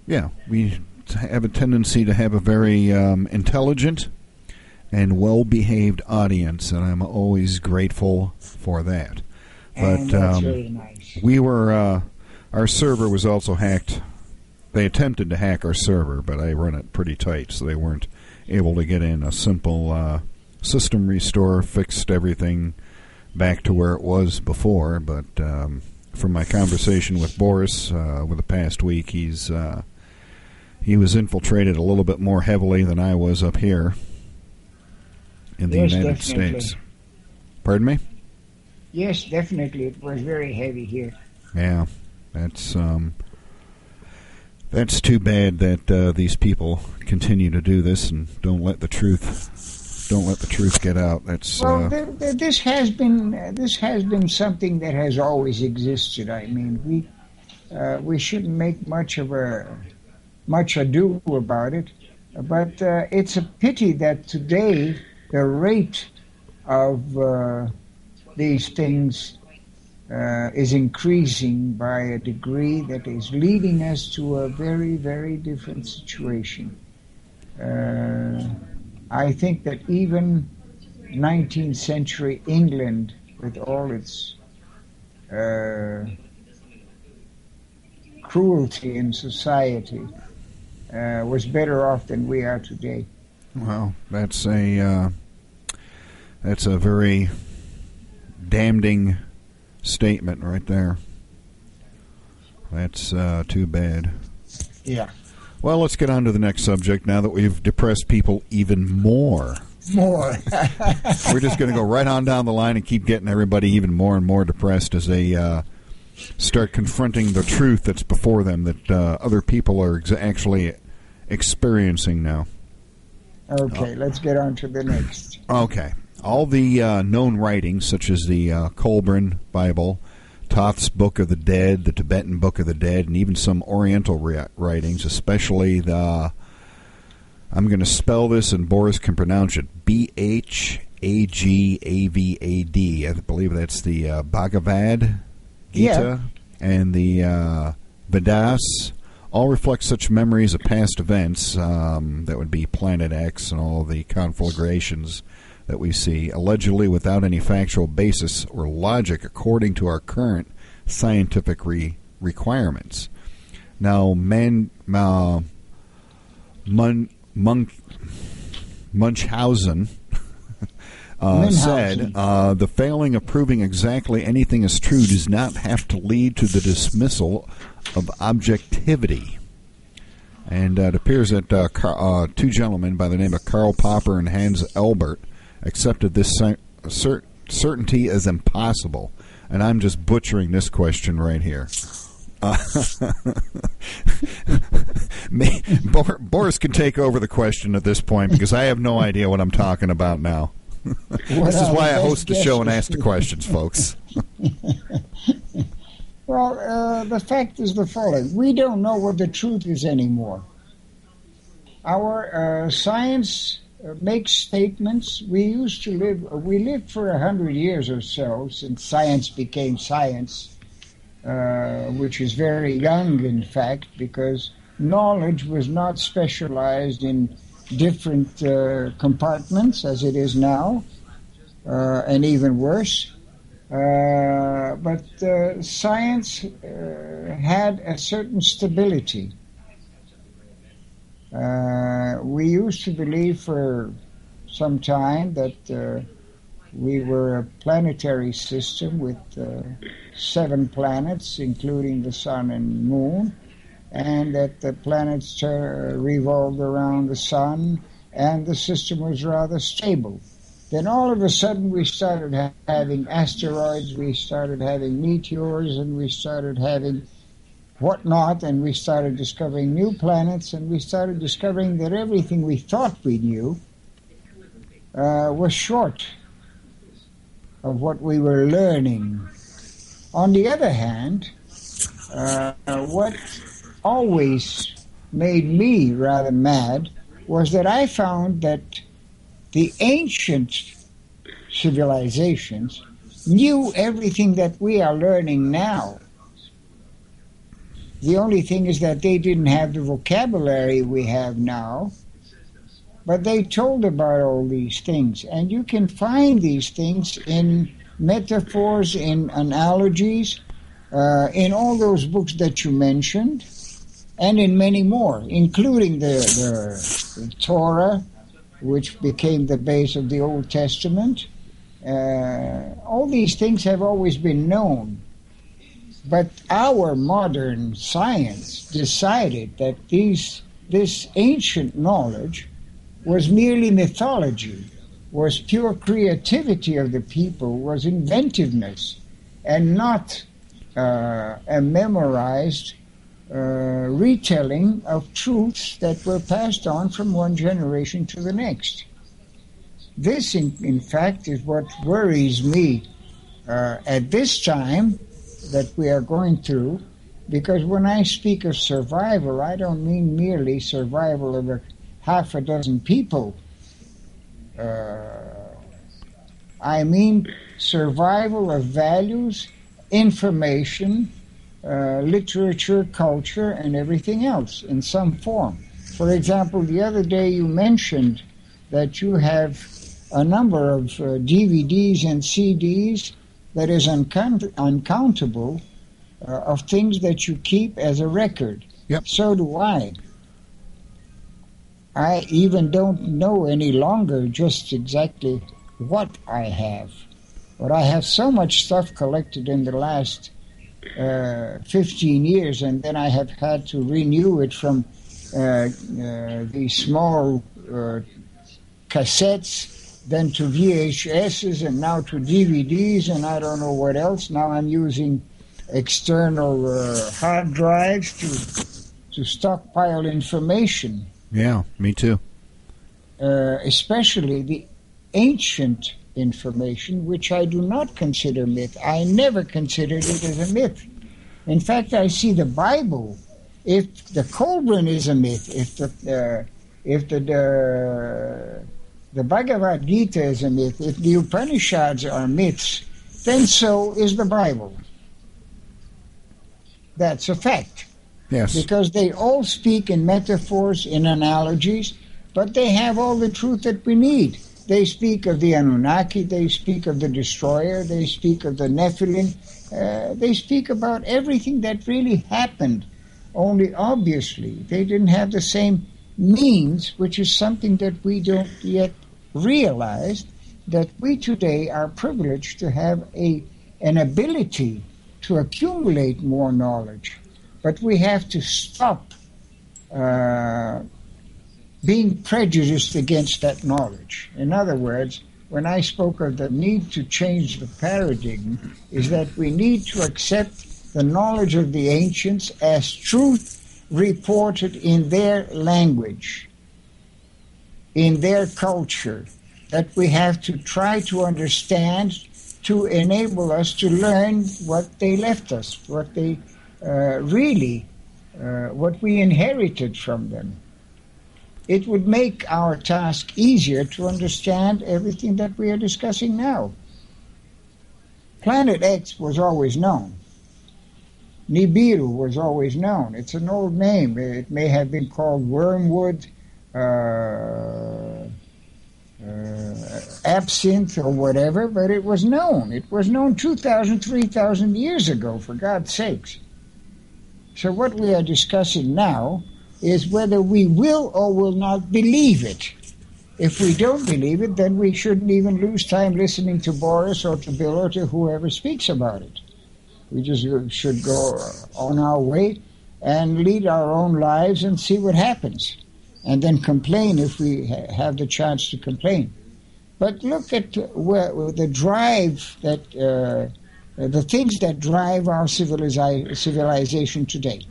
Yeah, we have a tendency to have a very intelligent and well-behaved audience, and I'm always grateful for that. And that's very nice. We were, our server was also hacked. They attempted to hack our server, but I run it pretty tight, so they weren't able to get in. A simple system restore fixed everything back to where it was before, but from my conversation with Boris over the past week, he was infiltrated a little bit more heavily than I was up here in the United States. Pardon me? Yes, definitely. It was very heavy here. Yeah, that's too bad that these people continue to do this and don't let the truth get out. That's this has been something that has always existed. I mean, we shouldn't make much ado about it, but it's a pity that today the rate of these things is increasing by a degree that is leading us to a very, very different situation. I think that even 19th century England, with all its cruelty in society, was better off than we are today. Well, that's a very damning statement right there. That's too bad. Yeah. Well, let's get on to the next subject now that we've depressed people even more. More. We're just going to go right on down the line and keep getting everybody even more and more depressed as they start confronting the truth that's before them that other people are actually experiencing now. Okay, let's get on to the next. Okay. All the known writings, such as the Kolbrin Bible, Thoth's Book of the Dead, the Tibetan Book of the Dead, and even some Oriental writings, especially the, I'm going to spell this and Boris can pronounce it, Bhagavad. I believe that's the Bhagavad Gita and the Vedas, all reflect such memories of past events, that would be Planet X and all the conflagrations that we see, allegedly without any factual basis or logic according to our current scientific requirements. Now, Munchausen said, the failing of proving exactly anything is true does not have to lead to the dismissal of objectivity. And it appears that two gentlemen by the name of Karl Popper and Hans Elbert accepted this certainty as impossible. And I'm just butchering this question right here. Boris can take over the question at this point because I have no idea what I'm talking about now. This is why I host the show and ask the questions, folks. Well, the fact is the following. We don't know what the truth is anymore. Our science makes statements. We lived for 100 years or so since science became science, which is very young, in fact, because knowledge was not specialized in different compartments as it is now, and even worse. But science had a certain stability. We used to believe for some time that we were a planetary system with 7 planets, including the sun and moon, and that the planets revolved around the sun, and the system was rather stable. Then all of a sudden we started having asteroids, we started having meteors, and we started having whatnot, and we started discovering new planets, and we started discovering that everything we thought we knew was short of what we were learning. On the other hand, what always made me rather mad was that I found that the ancient civilizations knew everything that we are learning now. The only thing is that they didn't have the vocabulary we have now, but they told about all these things. And you can find these things in metaphors, in analogies, in all those books that you mentioned, and in many more, including the Torah, which became the base of the Old Testament. All these things have always been known. But our modern science decided that this ancient knowledge was merely mythology, was pure creativity of the people, was inventiveness, and not a memorized retelling of truths that were passed on from one generation to the next. This, in fact, is what worries me at this time that we are going through, because when I speak of survival, I don't mean merely survival of half a dozen people. I mean survival of values, information, literature, culture, and everything else in some form. For example, the other day you mentioned that you have a number of DVDs and CDs that is uncountable of things that you keep as a record. Yep. So do I. I even don't know any longer just exactly what I have. But I have so much stuff collected in the last 15 years, and then I have had to renew it from the small cassettes, then to VHSs, and now to DVDs, and I don't know what else. Now I'm using external hard drives to stockpile information. Yeah, me too. Especially the ancient information, which I do not consider myth. I never considered it as a myth. In fact, I see the Bible. If the Cauldron is a myth, if the Bhagavad Gita is a myth, if the Upanishads are myths, then so is the Bible. That's a fact. Yes. Because they all speak in metaphors, in analogies, but they have all the truth that we need. They speak of the Anunnaki, they speak of the Destroyer, they speak of the Nephilim, they speak about everything that really happened. Only obviously they didn't have the same means, which is something that we don't yet realize, that we today are privileged to have an ability to accumulate more knowledge. But we have to stop being prejudiced against that knowledge. In other words, when I spoke of the need to change the paradigm, is that we need to accept the knowledge of the ancients as truth reported in their language, in their culture, that we have to try to understand to enable us to learn what they left us, what they what we inherited from them. It would make our task easier to understand everything that we are discussing now. Planet X was always known. Nibiru was always known. It's an old name. It may have been called Wormwood, Absinthe, or whatever, but it was known. It was known 2,000, 3,000 years ago, for God's sakes. So what we are discussing now is whether we will or will not believe it. If we don't believe it, then we shouldn't even lose time listening to Boris or to Bill or to whoever speaks about it. We just should go on our way and lead our own lives and see what happens, and then complain if we have the chance to complain. But look at the drive that the things that drive our civilization today.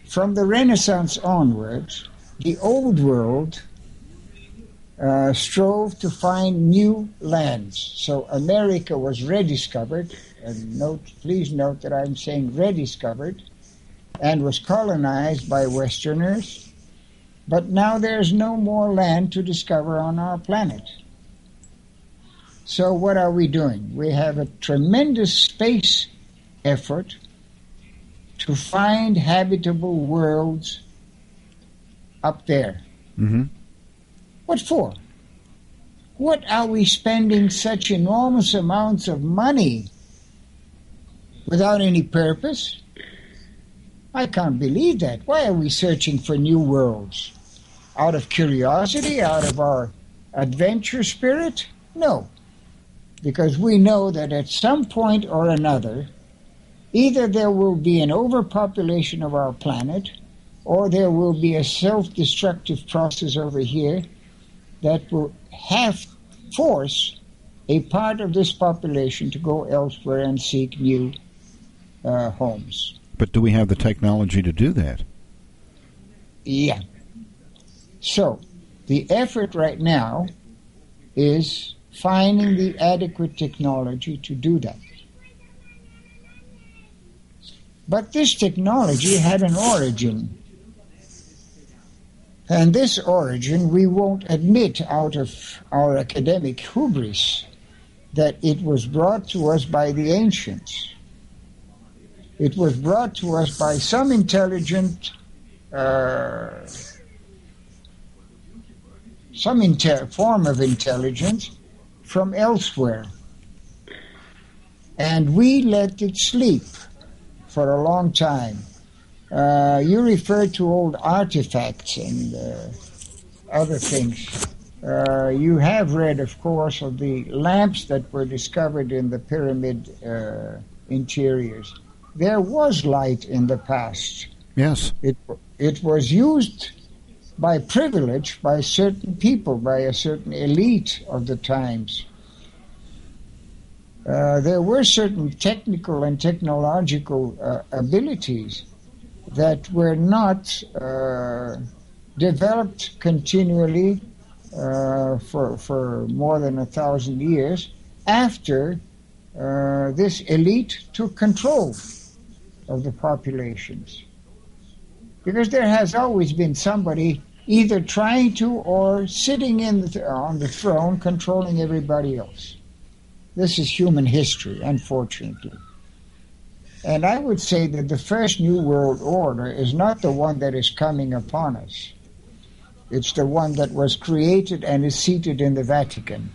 From the Renaissance onwards, the old world strove to find new lands. So America was rediscovered, and please note that I'm saying rediscovered, and was colonized by Westerners. But now there's no more land to discover on our planet. So what are we doing? We have a tremendous space effort to find habitable worlds up there. Mm-hmm. What for? What are we spending such enormous amounts of money without any purpose? I can't believe that. Why are we searching for new worlds? Out of curiosity? Out of our adventure spirit? No. Because we know that at some point or another, either there will be an overpopulation of our planet, or there will be a self-destructive process over here that will force a part of this population to go elsewhere and seek new homes. But do we have the technology to do that? Yeah. So, the effort right now is finding the adequate technology to do that. But this technology had an origin. And this origin we won't admit out of our academic hubris, that it was brought to us by the ancients. It was brought to us by some intelligent, form of intelligence from elsewhere. And we let it sleep for a long time. You referred to old artifacts and other things. You have read, of course, of the lamps that were discovered in the pyramid interiors. there was light in the past. Yes. It was used by privilege by certain people, by a certain elite of the times. There were certain technical and technological abilities that were not developed continually for more than 1,000 years after this elite took control of the populations. Because there has always been somebody either trying to or sitting on the throne controlling everybody else. This is human history, unfortunately. And I would say that the first New World Order is not the one that is coming upon us. It's the one that was created and is seated in the Vatican.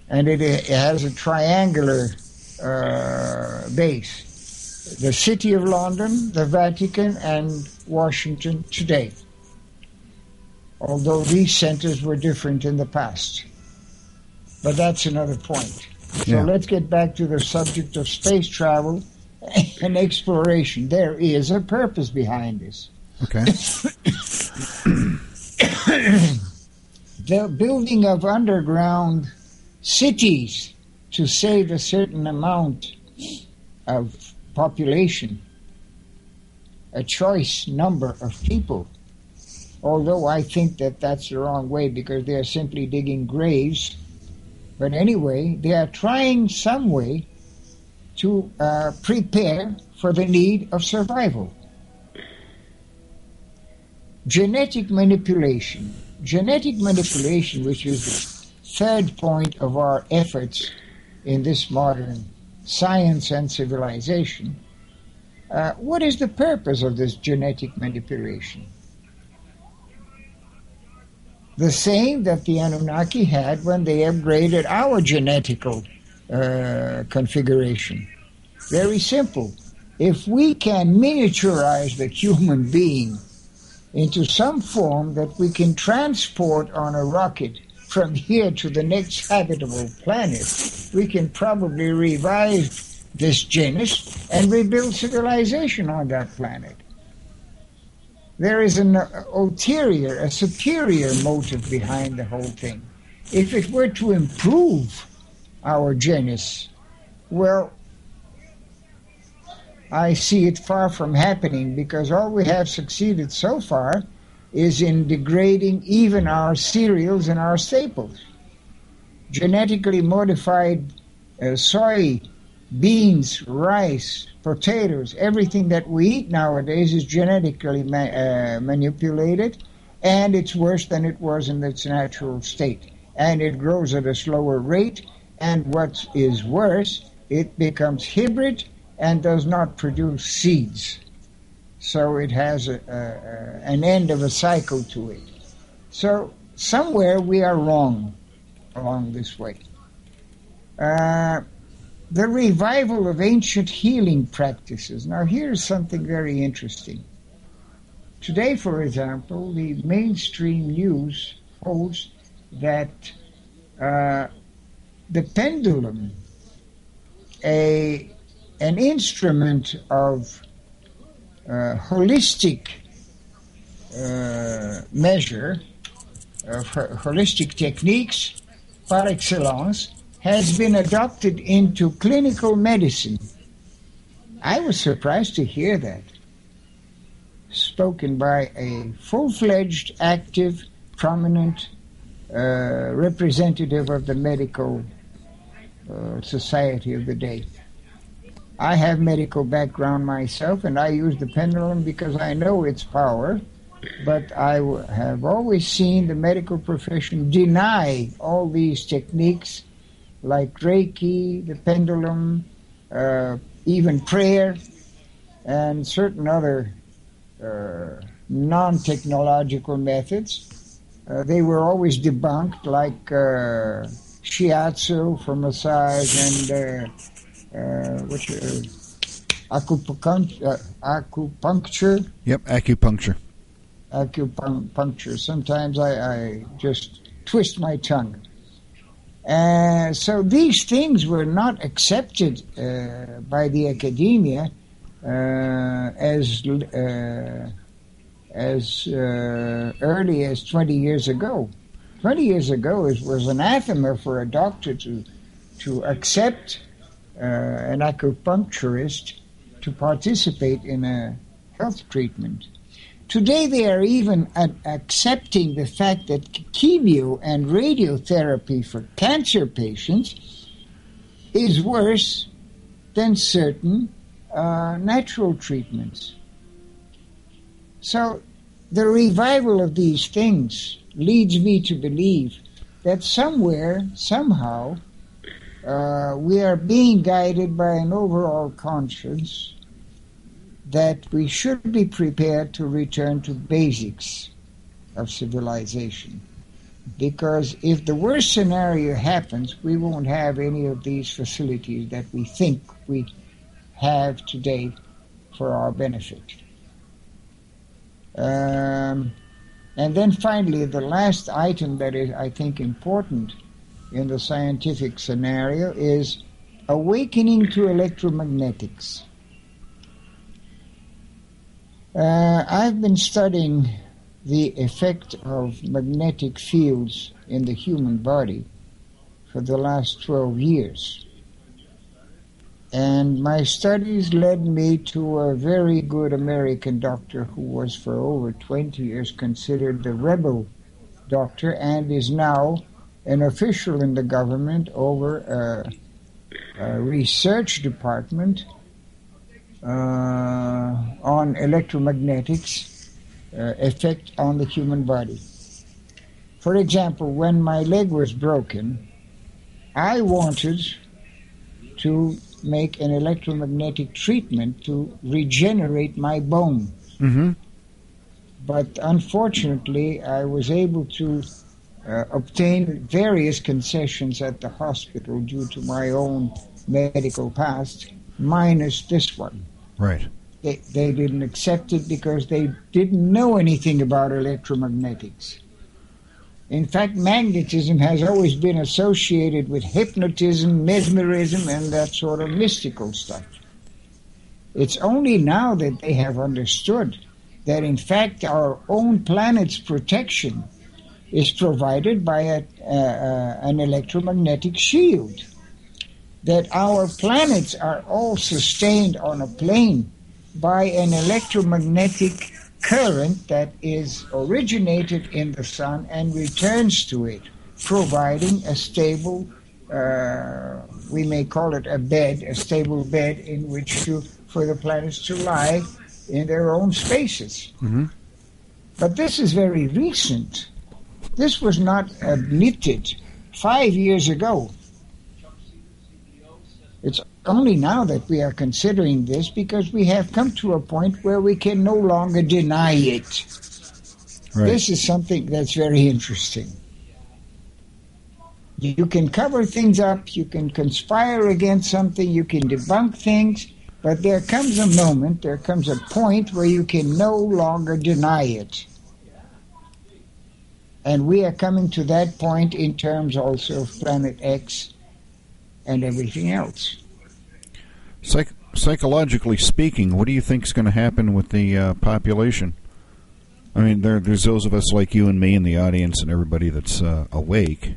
And it has a triangular base. The City of London, the Vatican, and Washington today. Although these centers were different in the past. But that's another point. So let's get back to the subject of space travel and exploration. There is a purpose behind this. Okay. The building of underground cities to save a certain amount of population, a choice number of people. Although I think that that's the wrong way because they are simply digging graves. But anyway, they are trying some way to prepare for the need of survival. Genetic manipulation. Genetic manipulation, which is the third point of our efforts in this modern science and civilization. What is the purpose of this genetic manipulation? The same that the Anunnaki had when they upgraded our genetical configuration. Very simple. If we can miniaturize the human being into some form that we can transport on a rocket from here to the next habitable planet, we can probably revive this genus and rebuild civilization on that planet. There is an ulterior, a superior motive behind the whole thing. If it were to improve our genus, well, I see it far from happening because all we have succeeded so far is in degrading even our cereals and our staples. Genetically modified soy, beans, rice, potatoes, everything that we eat nowadays is genetically manipulated, and it's worse than it was in its natural state. And it grows at a slower rate, and what is worse, it becomes hybrid and does not produce seeds. So it has an end of a cycle to it. So somewhere we are wrong along this way. The revival of ancient healing practices. Now here's something very interesting. Today, for example, the mainstream news holds that the pendulum, an instrument of holistic measure, of holistic techniques par excellence, has been adopted into clinical medicine. I was surprised to hear that. Spoken by a full-fledged, active, prominent representative of the medical society of the day. I have medical background myself, and I use the pendulum because I know its power, but I have always seen the medical profession deny all these techniques like Reiki, the pendulum, even prayer, and certain other non-technological methods. They were always debunked, like shiatsu for massage and acupuncture. Yep, acupuncture. Acupuncture. Sometimes I just twist my tongue. So these things were not accepted by the academia as early as 20 years ago. 20 years ago, it was anathema for a doctor to accept an acupuncturist to participate in a health treatment. Today, they are even accepting the fact that chemo and radiotherapy for cancer patients is worse than certain natural treatments. So the revival of these things leads me to believe that somewhere, somehow, we are being guided by an overall conscience that we should be prepared to return to basics of civilization. Because if the worst scenario happens, we won't have any of these facilities that we think we have today for our benefit. And then finally, the last item that is, I think, important in the scientific scenario is awakening to electromagnetics. I've been studying the effect of magnetic fields in the human body for the last 12 years. And my studies led me to a very good American doctor who was for over 20 years considered the rebel doctor and is now an official in the government over a research department on electromagnetics effect on the human body. For example, when my leg was broken, I wanted to make an electromagnetic treatment to regenerate my bone. Mm-hmm. But unfortunately, I was able to obtain various concessions at the hospital due to my own medical past, minus this one. Right. They didn't accept it because they didn't know anything about electromagnetics. In fact, magnetism has always been associated with hypnotism, mesmerism, and that sort of mystical stuff. It's only now that they have understood that, in fact, our own planet's protection is provided by an electromagnetic shield. That our planets are all sustained on a plane by an electromagnetic current that is originated in the sun and returns to it, providing a stable, we may call it a bed, a stable bed in which for the planets to lie in their own spaces. Mm-hmm. But this is very recent. This was not admitted 5 years ago. It's only now that we are considering this because we have come to a point where we can no longer deny it. Right. This is something that's very interesting. You can cover things up, you can conspire against something, you can debunk things, but there comes a moment, there comes a point where you can no longer deny it. And we are coming to that point in terms also of Planet X and everything else. Psychologically speaking, what do you think is going to happen with the population? I mean, there's those of us like you and me in the audience and everybody that's awake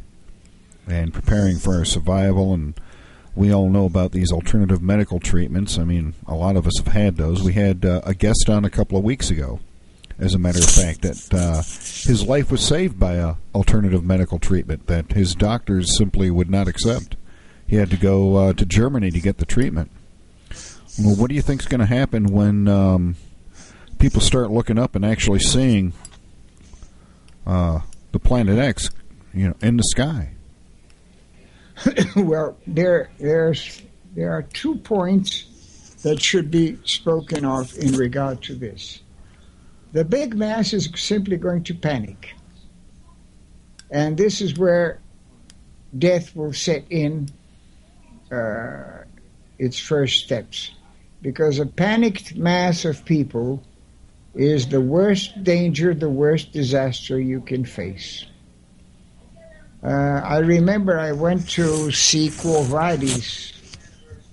and preparing for our survival, and we all know about these alternative medical treatments. I mean, a lot of us have had those. We had a guest on a couple of weeks ago, as a matter of fact, that his life was saved by a alternative medical treatment that his doctors simply would not accept. He had to go to Germany to get the treatment. Well, what do you think is going to happen when people start looking up and actually seeing the Planet X, in the sky? Well, there are 2 points that should be spoken of in regard to this. The big mass is simply going to panic. And this is where death will set in its first steps. Because a panicked mass of people is the worst danger, the worst disaster you can face. I remember I went to see Quo Vadis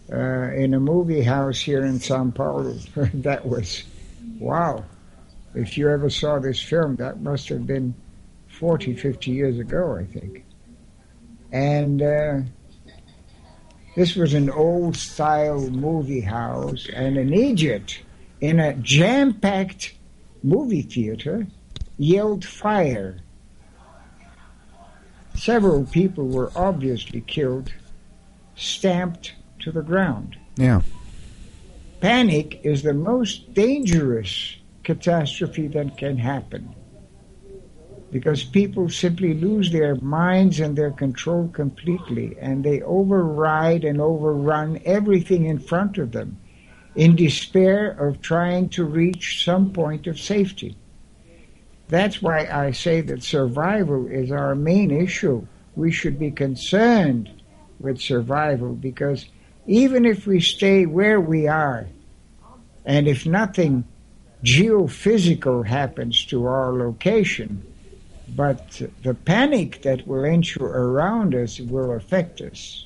in a movie house here in Sao Paulo. That was, wow. If you ever saw this film, that must have been 40, 50 years ago, I think. And this was an old-style movie house, and an idiot in a jam-packed movie theater yelled fire. Several people were obviously killed, stamped to the ground. Yeah. Panic is the most dangerous catastrophe that can happen, because people simply lose their minds and their control completely, and they override and overrun everything in front of them in despair of trying to reach some point of safety. That's why I say that survival is our main issue. We should be concerned with survival, because even if we stay where we are, and if nothing geophysical happens to our location, but the panic that will ensue around us will affect us.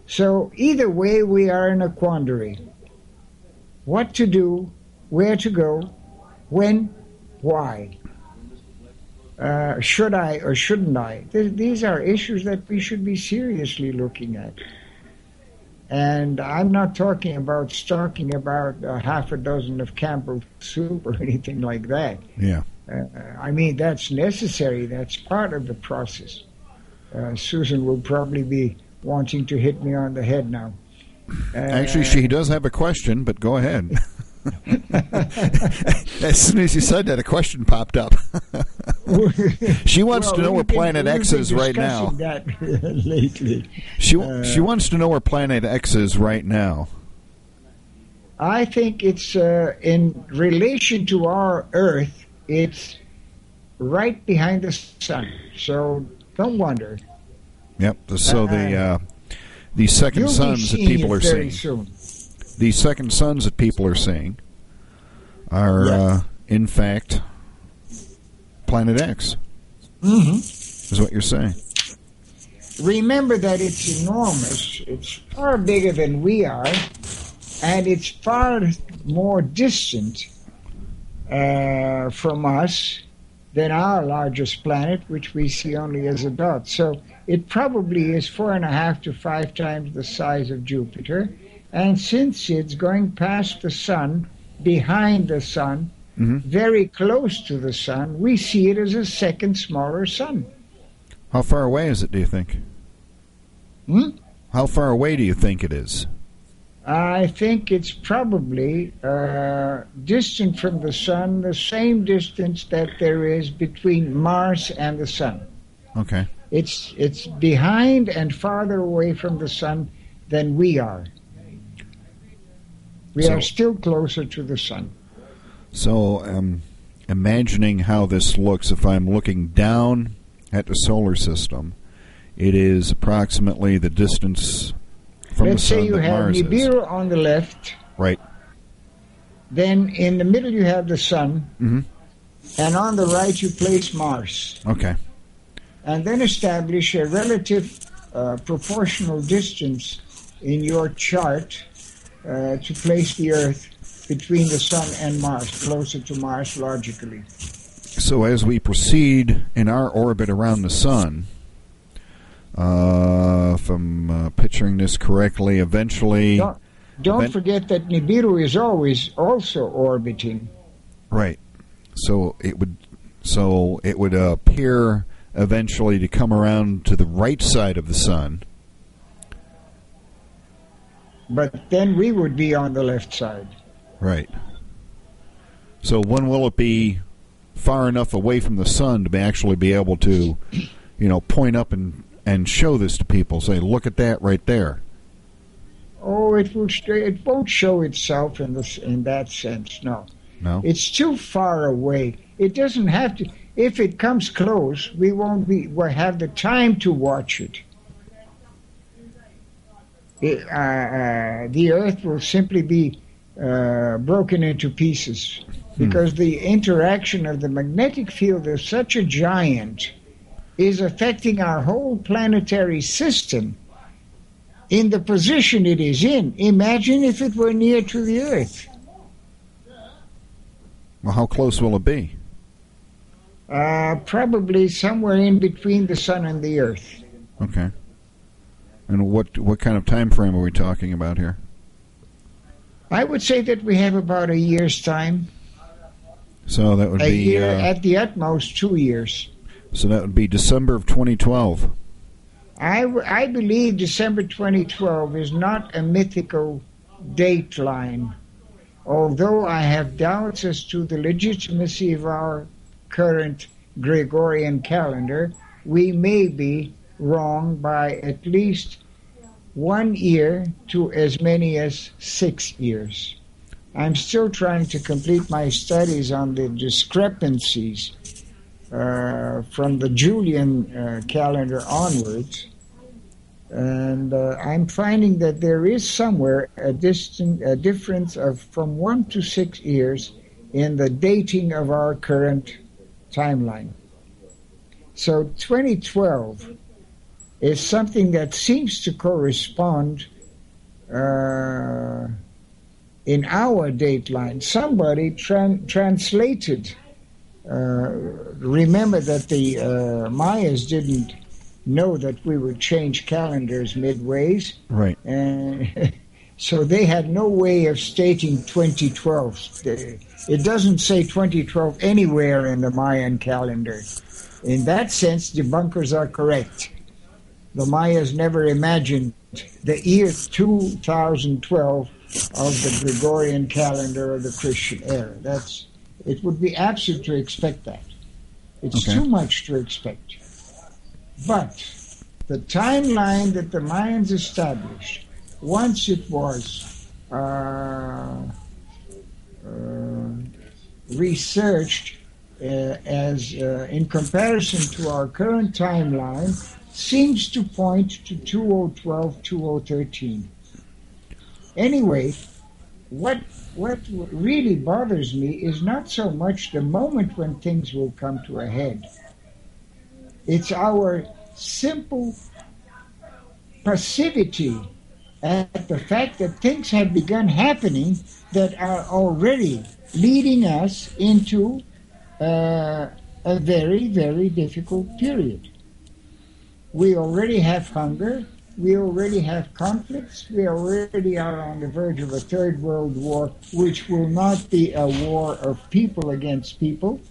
So either way, we are in a quandary. What to do, where to go, when, why. Should I or shouldn't I? These are issues that we should be seriously looking at. And I'm not talking about stocking about half a dozen of Campbell's soup or anything like that. Yeah. I mean, that's necessary. That's part of the process. Susan will probably be wanting to hit me on the head now. Actually, she does have a question, but go ahead. As soon as you said that, a question popped up. She wants to know where Planet X is right now. That lately. She wants to know where Planet X is right now. I think it's in relation to our Earth. It's right behind the sun. So don't wonder. Yep. So the second suns that people are seeing. Soon. The second suns that people are seeing are, in fact, Planet X. Mm-hmm. Is what you're saying. Remember that it's enormous. It's far bigger than we are, and it's far more distant from us than our largest planet, which we see only as a dot. So it probably is 4.5 to 5 times the size of Jupiter. And since it's going past the sun, behind the sun, very close to the sun, we see it as a second smaller sun. How far away is it, do you think? How far away do you think it is? I think it's probably distant from the sun, the same distance that there is between Mars and the sun. Okay. It's behind and farther away from the sun than we are. We are still closer to the sun. So, imagining how this looks, if I'm looking down at the solar system, it is approximately the distance from Let's the sun say you that have Mars Nibiru is. on the left. Right. Then in the middle you have the sun. And on the right you place Mars. Okay. And then establish a relative proportional distance in your chart to place the Earth between the Sun and Mars, closer to Mars logically. So as we proceed in our orbit around the Sun, if I'm picturing this correctly, eventually... Don't forget that Nibiru is always also orbiting. Right. So it would appear eventually to come around to the right side of the Sun. But then we would be on the left side. Right. So when will it be far enough away from the sun to actually be able to, point up and show this to people? Say, look at that right there. Oh, it won't show itself in that sense. No. No. It's too far away. It doesn't have to. If it comes close, we'll have the time to watch it. The Earth will simply be broken into pieces because the interaction of the magnetic field is such a giant is affecting our whole planetary system in the position it is in. Imagine if it were near to the Earth. Well, how close will it be? Probably somewhere in between the Sun and the Earth. Okay. And what kind of time frame are we talking about here? I would say that we have about a year's time. So that would A be year, at the utmost 2 years. so that would be December of 2012. I believe December 2012 is not a mythical date line, although I have doubts as to the legitimacy of our current Gregorian calendar. We may be wrong by at least 1 year to as many as 6 years. I'm still trying to complete my studies on the discrepancies from the Julian calendar onwards, and I'm finding that there is somewhere a difference of from 1 to 6 years in the dating of our current timeline. So 2012 is something that seems to correspond in our dateline. Somebody translated. Remember that the Mayas didn't know that we would change calendars midways. Right. And so they had no way of stating 2012. It doesn't say 2012 anywhere in the Mayan calendar. In that sense, debunkers are correct. The Mayas never imagined the year 2012 of the Gregorian calendar of the Christian era. It would be absurd to expect that. It's Okay. too much to expect. But the timeline that the Mayans established, once it was researched as in comparison to our current timeline, seems to point to 2012, 2013. Anyway, what really bothers me is not so much the moment when things will come to a head. It's our simple passivity at the fact that things have begun happening that are already leading us into a very, very difficult period. We already have hunger. We already have conflicts. We already are on the verge of a third world war, which will not be a war of people against people.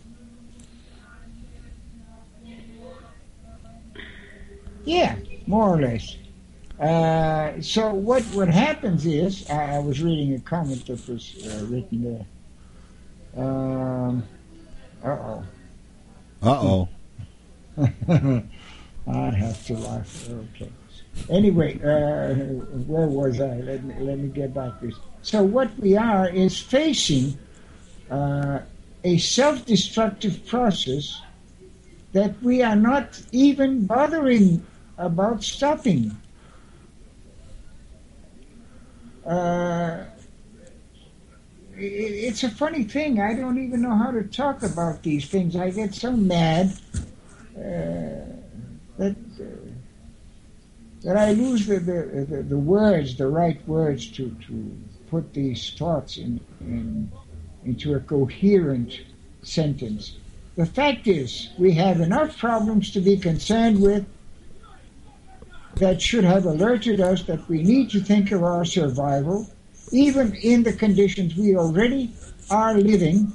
Yeah, more or less. So what happens is, I was reading a comment that was written there. Uh-oh. Uh-oh. I have to laugh. Okay. Anyway, where was I? Let me get back to this. So what we are is facing a self-destructive process that we are not even bothering about stopping. It's a funny thing. I don't even know how to talk about these things. I get so mad that I lose the words, the right words to put these thoughts into a coherent sentence. The fact is, we have enough problems to be concerned with that should have alerted us that we need to think of our survival, even in the conditions we already are living,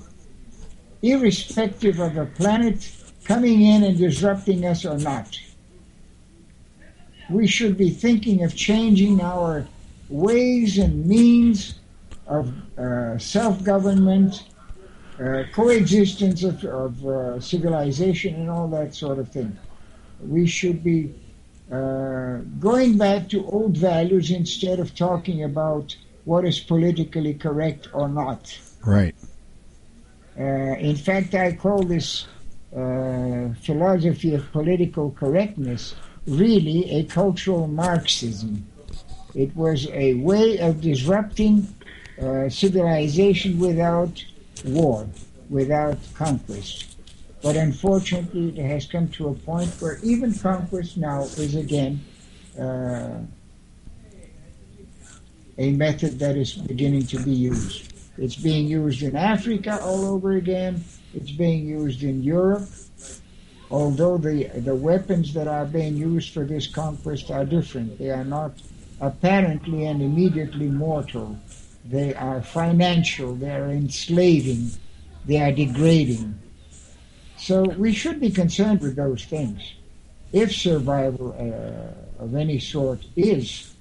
irrespective of a planet coming in and disrupting us or not. We should be thinking of changing our ways and means of self-government, coexistence of civilization and all that sort of thing. We should be going back to old values instead of talking about what is politically correct or not. Right. In fact, I call this philosophy of political correctness really a cultural Marxism. It was a way of disrupting civilization without war, without conquest. But unfortunately, it has come to a point where even conquest now is again a method that is beginning to be used. It's being used in Africa all over again. It's being used in Europe, although the weapons that are being used for this conquest are different. They are not apparently and immediately mortal. They are financial, they are enslaving, they are degrading. So we should be concerned with those things. If survival of any sort is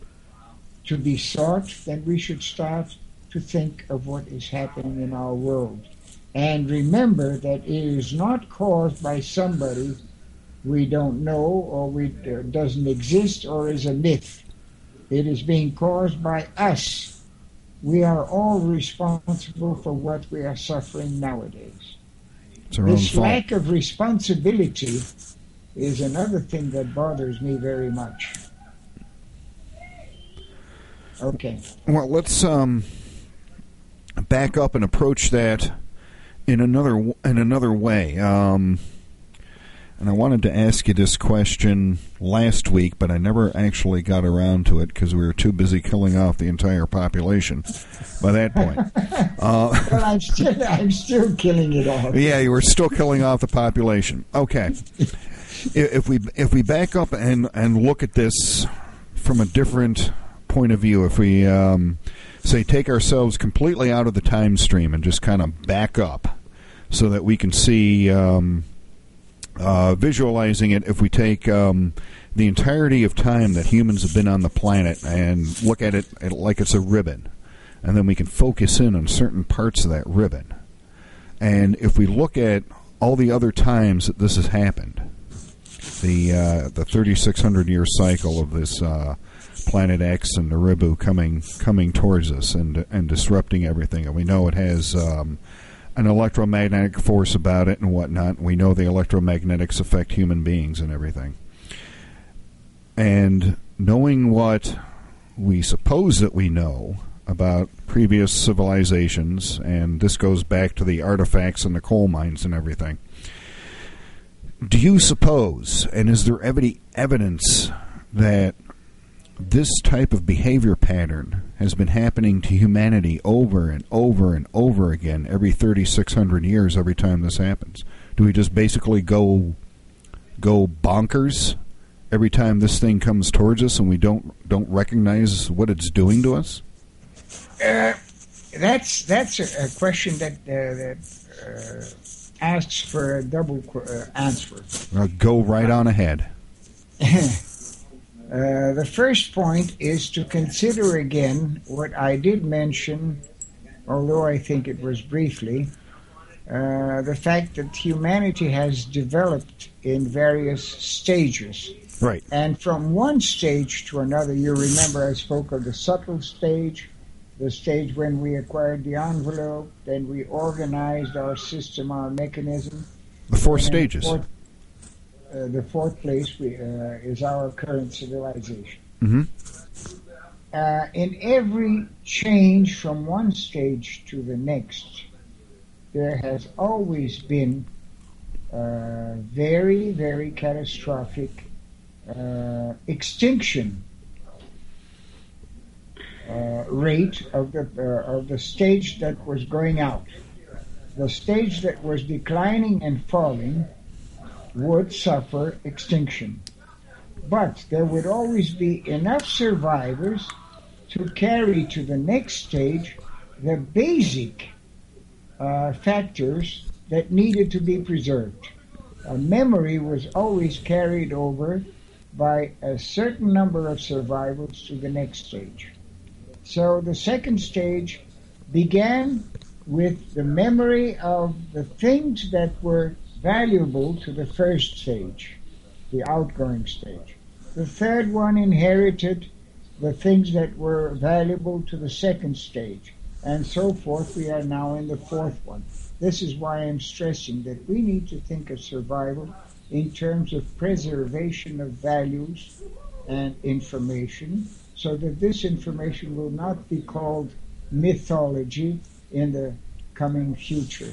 to be sought, then we should start to think of what is happening in our world. And remember that it is not caused by somebody we don't know or doesn't exist or is a myth. It is being caused by us. We are all responsible for what we are suffering nowadays. This lack of responsibility is another thing that bothers me very much. Okay. Well, let's back up and approach that in another way. And I wanted to ask you this question last week, but I never actually got around to it because we were too busy killing off the entire population by that point. Well, I'm still killing it off. Yeah, you were still killing off the population. Okay. If we back up and look at this from a different point of view, if we say take ourselves completely out of the time stream and just kind of back up so that we can see, visualizing it, if we take the entirety of time that humans have been on the planet and look at it like it's a ribbon, and then we can focus in on certain parts of that ribbon. And if we look at all the other times that this has happened, the 3,600-year cycle of this Planet X and Naribu coming towards us and disrupting everything, and we know it has an electromagnetic force about it and whatnot. We know the electromagnetics affect human beings and everything. And knowing what we suppose that we know about previous civilizations, and this goes back to the artifacts and the coal mines and everything, do you suppose, and is there evidence that this type of behavior pattern has been happening to humanity over and over and over again every 3,600 years every time this happens? Do we just basically go bonkers every time this thing comes towards us and we don't recognize what it's doing to us? That's a question that asks for a double answer. Go right on ahead. The first point is to consider again what I did mention, although I think it was briefly, the fact that humanity has developed in various stages. Right. And from one stage to another, you remember I spoke of the subtle stage, the stage when we acquired the envelope, then we organized our system, our mechanism. The four stages. The fourth place is our current civilization. Mm-hmm. In every change from one stage to the next, there has always been very, very catastrophic extinction rate of the stage that was going out. The stage that was declining and falling would suffer extinction. But there would always be enough survivors to carry to the next stage the basic factors that needed to be preserved. Memory was always carried over by a certain number of survivors to the next stage. So the second stage began with the memory of the things that were valuable to the first stage, the outgoing stage. The third one inherited the things that were valuable to the second stage, and so forth. We are now in the fourth one. This is why I'm stressing that we need to think of survival in terms of preservation of values and information, so that this information will not be called mythology in the coming future,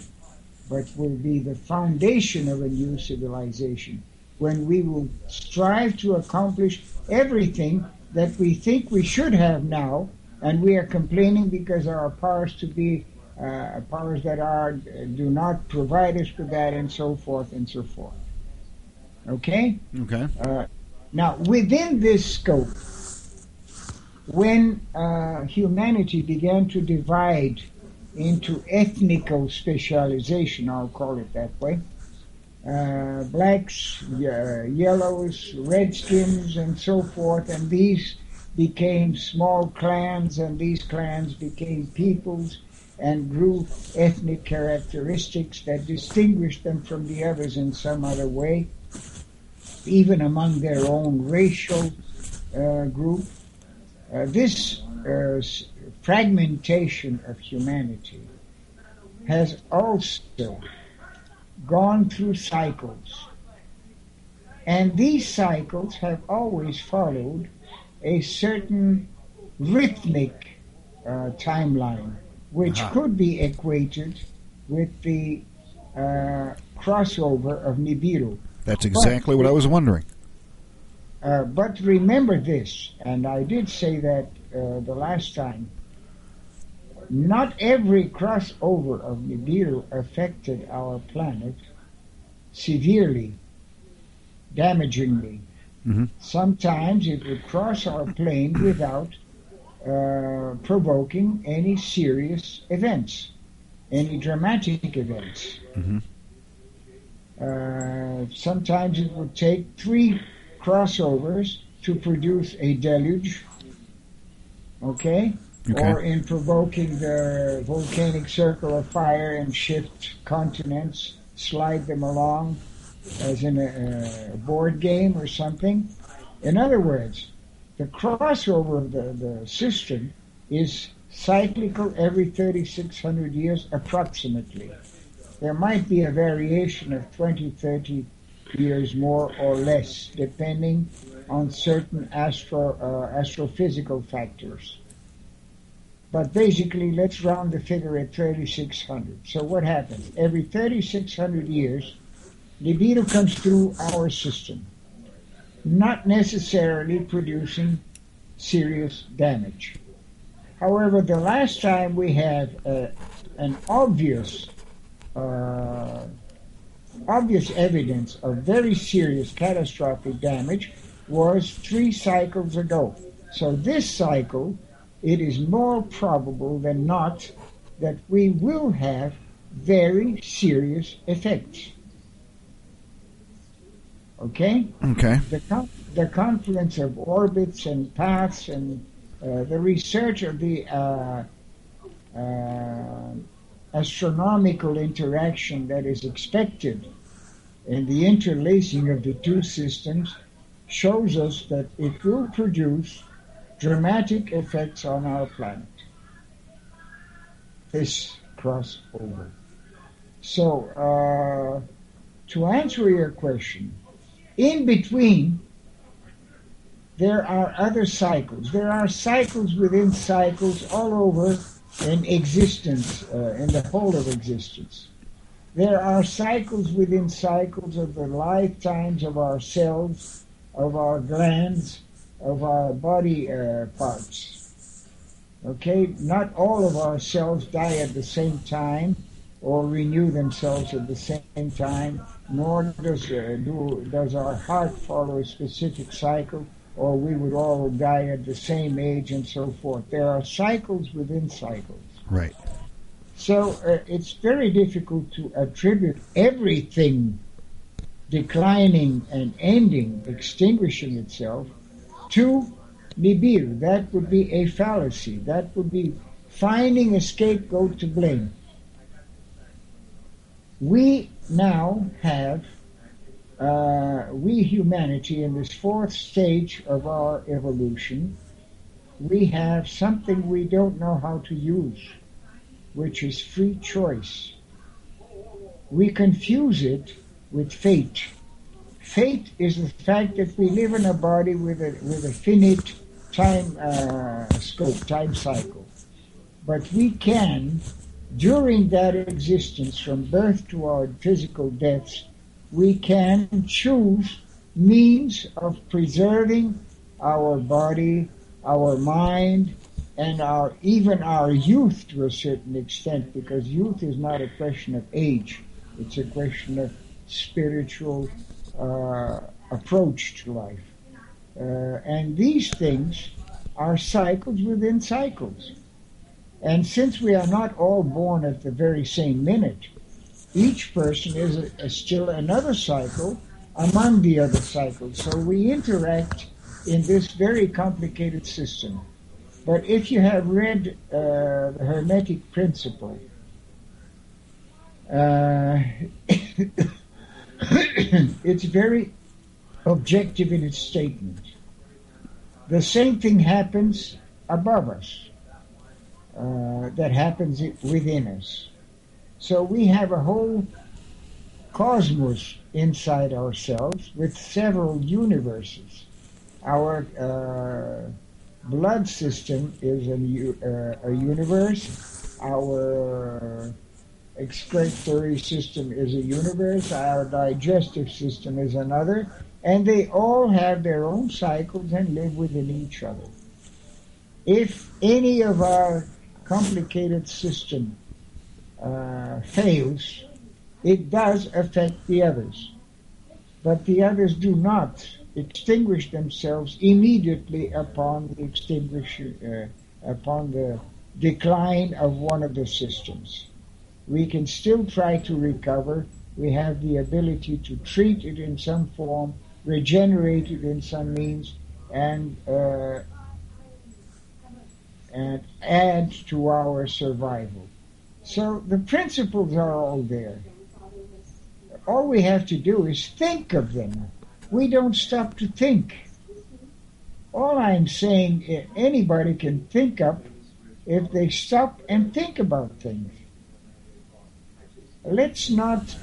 but will be the foundation of a new civilization, when we will strive to accomplish everything that we think we should have now, and we are complaining because our powers to be powers that are do not provide us with that, and so forth and so forth. Okay? Okay. Now, within this scope, when humanity began to divide into ethnical specialization, I'll call it that way, blacks, yellows, redskins, and so forth, and these became small clans, and these clans became peoples and grew ethnic characteristics that distinguished them from the others in some other way, even among their own racial group. This fragmentation of humanity has also gone through cycles. And these cycles have always followed a certain rhythmic timeline, which could be equated with the crossover of Nibiru. That's exactly what I was wondering. But remember this, and I did say that the last time, not every crossover of Nibiru affected our planet severely, damagingly. Mm-hmm. Sometimes it would cross our plane without provoking any serious events, any dramatic events. Mm-hmm. Sometimes it would take 3 crossovers to produce a deluge, okay? Or in provoking the volcanic circle of fire and shift continents, slide them along as in a board game or something. In other words, the crossover of the system is cyclical every 3,600 years approximately. There might be a variation of 20, 30 years more or less, depending on certain astrophysical factors. But basically, let's round the figure at 3,600. So what happens? Every 3,600 years, Nibiru comes through our system, not necessarily producing serious damage. However, the last time we had an obvious evidence of very serious catastrophic damage was 3 cycles ago. So this cycle, it is more probable than not that we will have very serious effects. Okay? Okay. The confluence of orbits and paths and the research of the astronomical interaction that is expected in the interlacing of the 2 systems shows us that it will produce dramatic effects on our planet. This crossover. So, to answer your question, in between, there are other cycles. There are cycles within cycles all over in existence, in the whole of existence. There are cycles within cycles of the lifetimes of our cells, of our glands, of our body parts. Okay? Not all of our cells die at the same time or renew themselves at the same time, nor does our heart follow a specific cycle, or we would all die at the same age and so forth. There are cycles within cycles. Right. So it's very difficult to attribute everything declining and ending, extinguishing itself, to Nibiru. That would be a fallacy. That would be finding a scapegoat to blame. We now have, we humanity in this 4th stage of our evolution, we have something we don't know how to use, which is free choice. We confuse it with fate. Fate is the fact that we live in a body with a finite time scope, time cycle. But we can during that existence, from birth to our physical deaths, we can choose means of preserving our body, our mind, and even our youth to a certain extent, because youth is not a question of age. It's a question of spiritual approach to life. And these things are cycles within cycles. And since we are not all born at the very same minute, each person is still another cycle among the other cycles. So we interact in this very complicated system. But if you have read the Hermetic Principle, it's very objective in its statement. The same thing happens above us, that happens within us. So we have a whole cosmos inside ourselves with several universes. Our blood system is a universe. Our excretory system is a universe. Our digestive system is another. And they all have their own cycles and live within each other. If any of our complicated system fails, it does affect the others. But the others do not extinguish themselves immediately upon the decline of one of the systems. We can still try to recover. We have the ability to treat it in some form, regenerate it in some means, and add to our survival. So the principles are all there. All we have to do is think of them. We don't stop to think. All I'm saying, anybody can think up if they stop and think about things. Let's not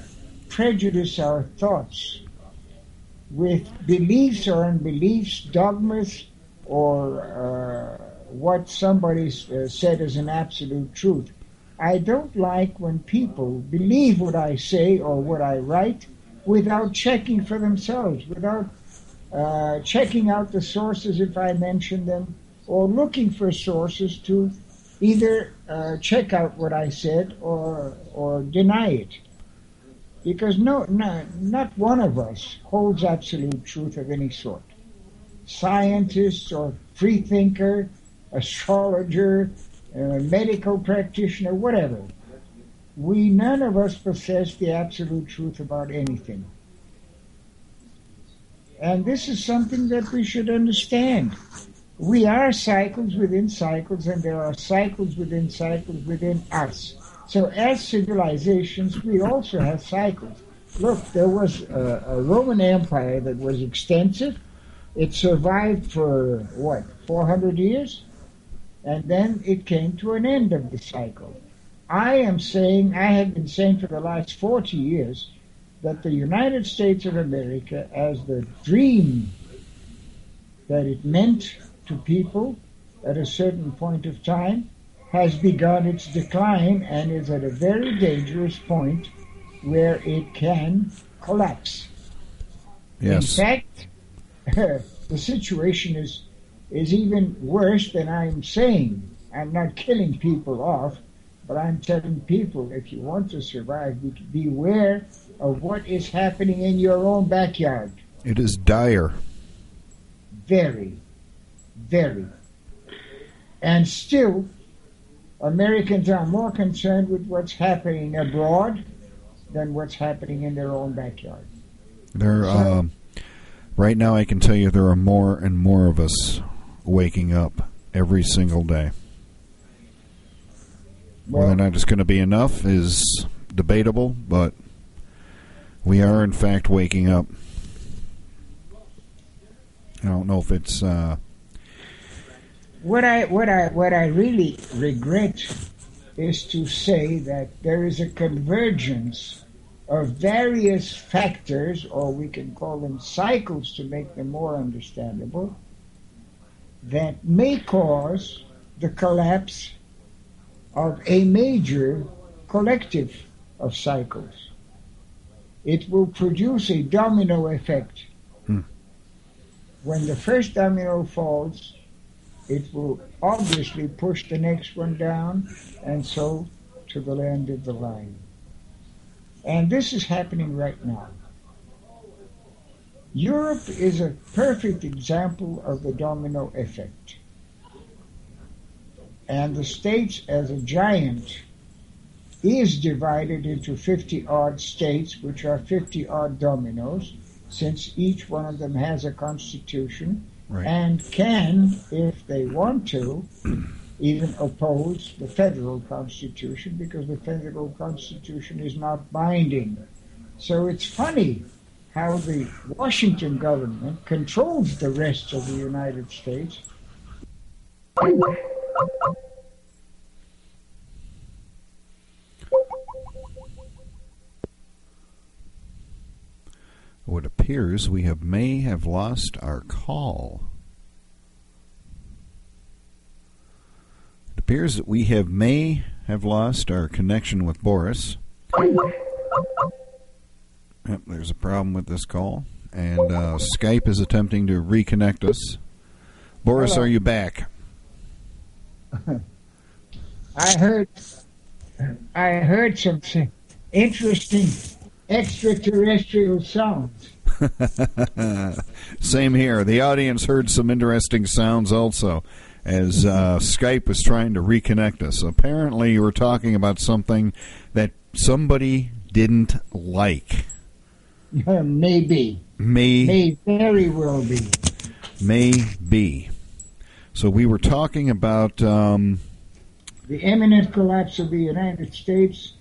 prejudice our thoughts with beliefs or unbeliefs, dogmas, or what somebody said as an absolute truth. I don't like when people believe what I say or what I write without checking for themselves, without checking out the sources if I mention them, or looking for sources to either check out what I said or deny it. Because not one of us holds absolute truth of any sort. Scientist or free thinker, astrologer, medical practitioner, whatever. None of us possess the absolute truth about anything. And this is something that we should understand. We are cycles within cycles, and there are cycles within us. So as civilizations, we also have cycles. Look, there was a Roman Empire that was extensive. It survived for, 400 years? And then it came to an end of the cycle. I have been saying for the last 40 years that the United States of America, as the dream that it meant to people at a certain point of time, has begun its decline and is at a very dangerous point where it can collapse. Yes. In fact, the situation is even worse than I'm saying. I'm not killing people off, but I'm telling people, if you want to survive, beware of what is happening in your own backyard. It is dire. Very, very. And still, Americans are more concerned with what's happening abroad than what's happening in their own backyard. Right now, I can tell you there are more and more of us waking up every single day. Whether or not it's going to be enough is debatable, but we are in fact waking up. I don't know if it's What I really regret is to say that there is a convergence of various factors, or we can call them cycles to make them more understandable, that may cause the collapse of a major collective of cycles. It will produce a domino effect. When the first domino falls, it will obviously push the next one down, and so to the end of the line. And this is happening right now. Europe is a perfect example of the domino effect. And the States, as a giant, is divided into 50-odd states, which are 50-odd dominoes, since each one of them has a constitution, right, and can, if they want to, even oppose the federal constitution, because the federal constitution is not binding. So it's funny how the Washington government controls the rest of the United States. It appears we may have lost our call. It appears that we may have lost our connection with Boris. Yep, there's a problem with this call. And Skype is attempting to reconnect us. Boris, Hello. Are you back? I heard some interesting extraterrestrial sounds. Same here. The audience heard some interesting sounds also as Skype was trying to reconnect us. Apparently you were talking about something that somebody didn't like. Maybe. May very well be. Maybe. So we were talking about the imminent collapse of the United States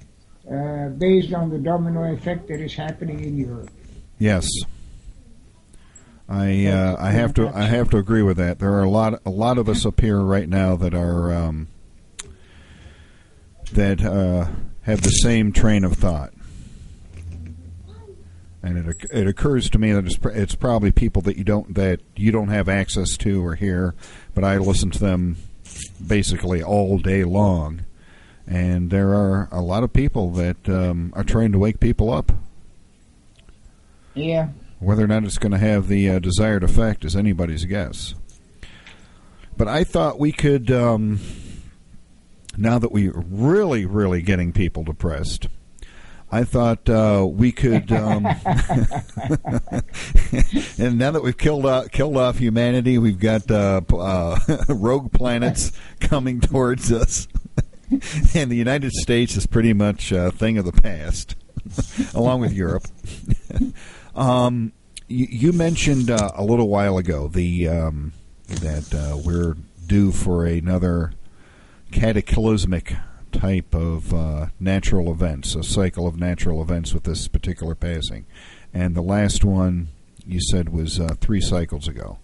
based on the domino effect that is happening in Europe. Yes. I have to agree with that. There are a lot of us up here right now that are have the same train of thought. And it occurs to me that it's probably people that you don't have access to or hear, but I listen to them basically all day long, and there are a lot of people that are trying to wake people up. Yeah. Whether or not it's going to have the desired effect is anybody's guess. But I thought we could, now that we're really getting people depressed, I thought we could, and now that we've killed off humanity, we've got rogue planets coming towards us, and the United States is pretty much a thing of the past, along with Europe. You mentioned a little while ago that we're due for another cataclysmic type of natural events, a cycle of natural events with this particular passing. And the last one you said was 3 cycles ago.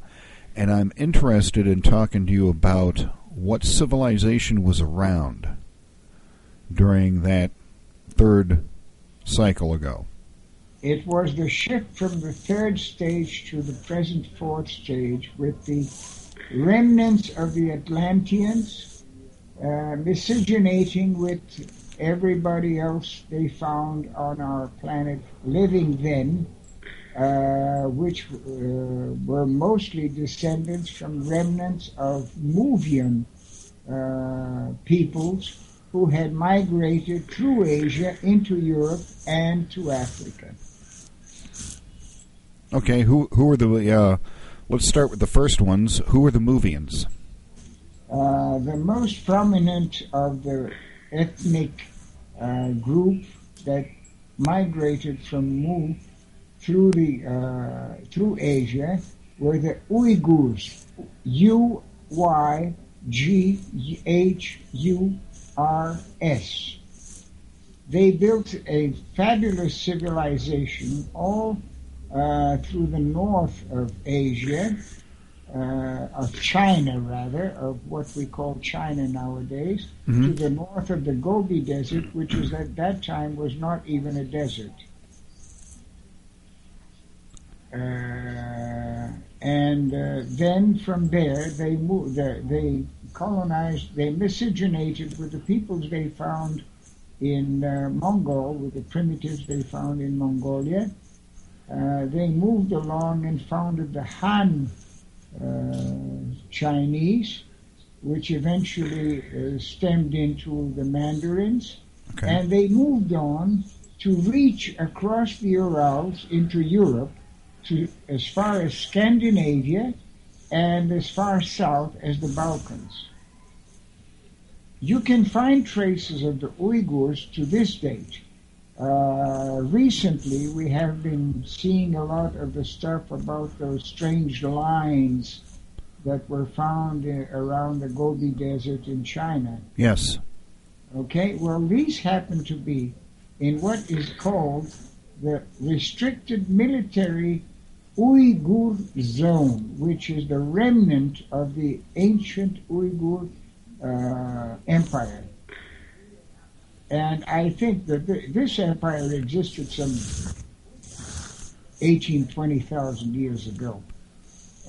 And I'm interested in talking to you about what civilization was around during that 3rd cycle ago. It was the shift from the 3rd stage to the present 4th stage, with the remnants of the Atlanteans miscegenating with everybody else they found on our planet living then, which were mostly descendants from remnants of Movian peoples who had migrated through Asia into Europe and to Africa. Okay, who were the? Let's start with the first ones. Who were the Movians? The most prominent of the ethnic group that migrated from Mu through Asia were the Uyghurs. Uyghurs. They built a fabulous civilization all through the north of Asia, of China rather, of what we call China nowadays, to the north of the Gobi Desert, which was at that time was not even a desert. And then from there they moved, they colonized, they miscegenated with the peoples they found in Mongol, with the primitives they found in Mongolia. They moved along and founded the Han Chinese, which eventually stemmed into the Mandarins. Okay. And they moved on to reach across the Urals into Europe, to as far as Scandinavia and as far south as the Balkans. You can find traces of the Uyghurs to this date. Recently, we have been seeing a lot of the stuff about those strange lines that were found around the Gobi Desert in China. Yes. Okay, well, these happen to be in what is called the Restricted Military Uyghur Zone, which is the remnant of the ancient Uyghur Empire. And I think that this empire existed some 20,000 years ago.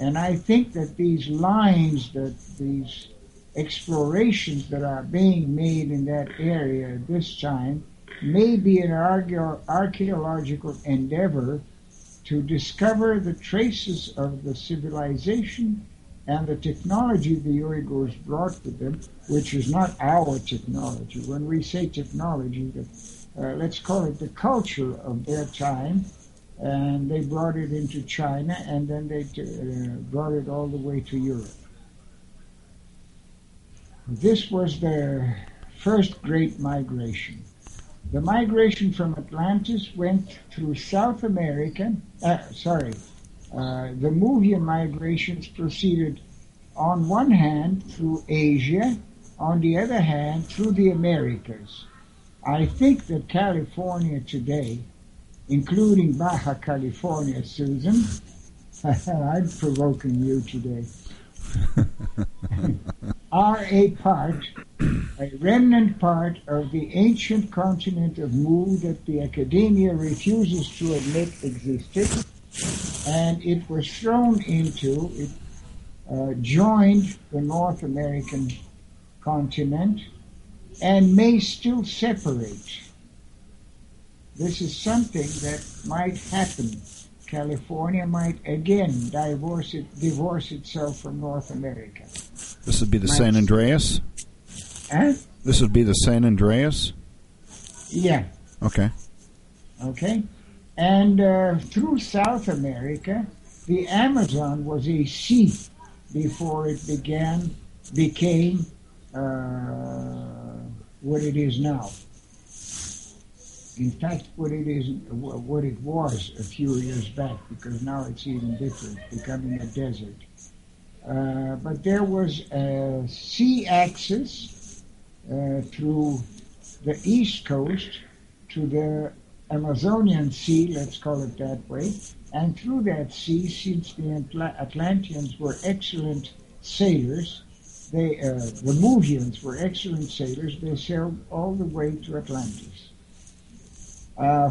And I think that these lines, that these explorations that are being made in that area at this time may be an archaeological endeavor to discover the traces of the civilization and the technology the Uyghurs brought with them, which is not our technology. When we say technology, let's call it the culture of their time, and they brought it into China, and then they brought it all the way to Europe. This was the first great migration. The migration from Atlantis went through South America. The Movian migrations proceeded on one hand through Asia, on the other hand through the Americas. I think that California today, including Baja California, Susan, I'm provoking you today, are a remnant part of the ancient continent of Mu that the academia refuses to admit existed, and it was thrown into, joined the North American continent, and may still separate. This is something that might happen. California might again divorce itself from North America. This would be the San Andreas? Huh? This would be the San Andreas? Yeah. Okay. Okay. And through South America, the Amazon was a sea before it became what it is now. In fact, what it was a few years back, because now it's even different, becoming a desert. But there was a sea access through the east coast to the Amazonian Sea, let's call it that way, and through that sea, since the Atlanteans were excellent sailors, the Movians were excellent sailors, they sailed all the way to Atlantis.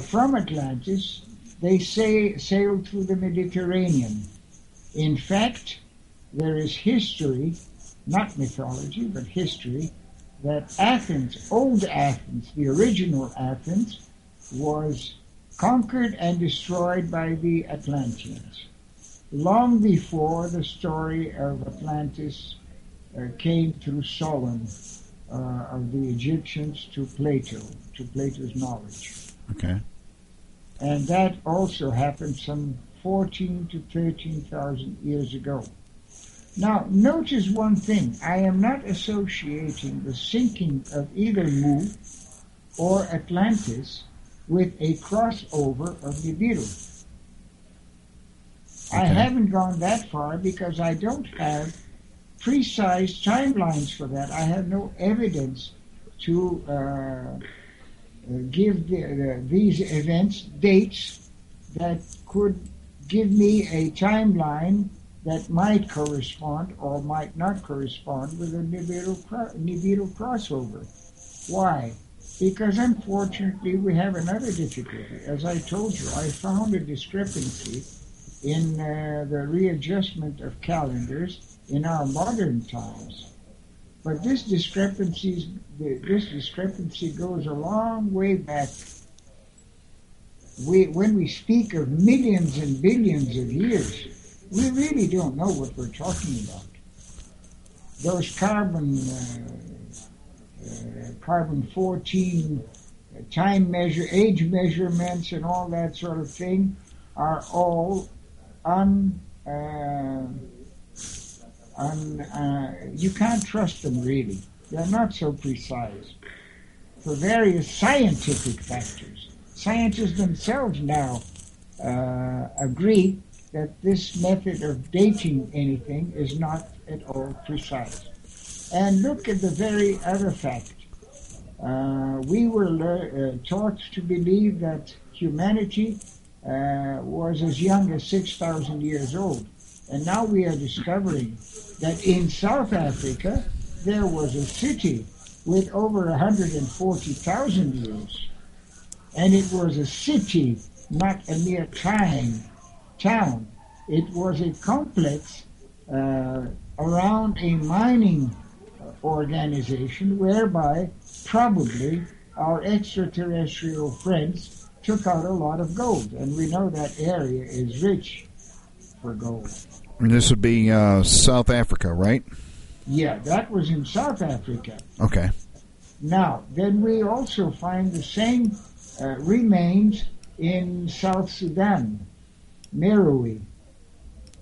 From Atlantis, they sailed through the Mediterranean. In fact, there is history, not mythology, but history, that Athens, old Athens, the original Athens, was conquered and destroyed by the Atlanteans. Long before the story of Atlantis came through Solon of the Egyptians to Plato's knowledge. Okay. And that also happened some 14 to 13,000 years ago. Now, notice one thing. I am not associating the sinking of either Mu or Atlantis with a crossover of Nibiru. Okay. I haven't gone that far because I don't have precise timelines for that. I have no evidence to give these events dates that could give me a timeline that might correspond or might not correspond with a Nibiru crossover. Why? Because unfortunately we have another difficulty. As I told you, I found a discrepancy in the readjustment of calendars in our modern times. But this discrepancy goes a long way back. When we speak of millions and billions of years, we really don't know what we're talking about. Those carbon 14 age measurements and all that sort of thing are all you can't trust them really. They're not so precise for various scientific factors. Scientists themselves now agree that this method of dating anything is not at all precise. And look at the very other fact. We were taught to believe that humanity was as young as 6,000 years old. And now we are discovering that in South Africa there was a city with over 140,000 years. And it was a city, not a mere town. It was a complex around a mining organization whereby probably our extraterrestrial friends took out a lot of gold. And we know that area is rich for gold. And this would be South Africa, right? Yeah, that was in South Africa. Okay. Now, then we also find the same remains in South Sudan, Meroe.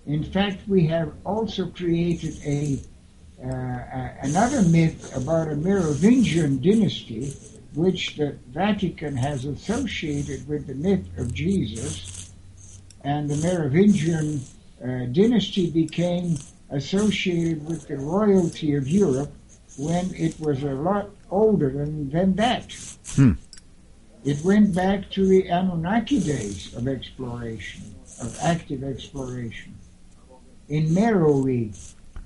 In fact, we have also created another myth about a Merovingian dynasty, which the Vatican has associated with the myth of Jesus. And the Merovingian dynasty became associated with the royalty of Europe when it was a lot older than that. It went back to the Anunnaki days of exploration, of active exploration, in Meroe.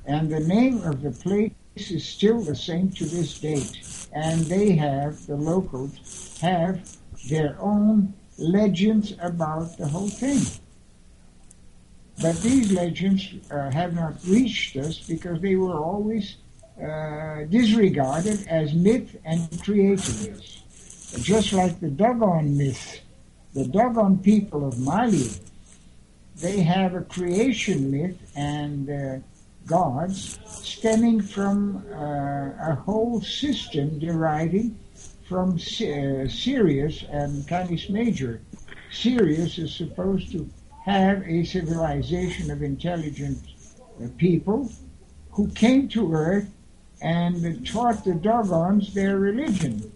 And the name of the place is still the same to this date. And the locals have their own legends about the whole thing. But these legends have not reached us because they were always disregarded as myth and creations. Just like the Dogon myth, the Dogon people of Mali, they have a creation myth and gods stemming from a whole system deriving from Sirius and Canis Major. Sirius is supposed to have a civilization of intelligent people who came to Earth and taught the Dogons their religion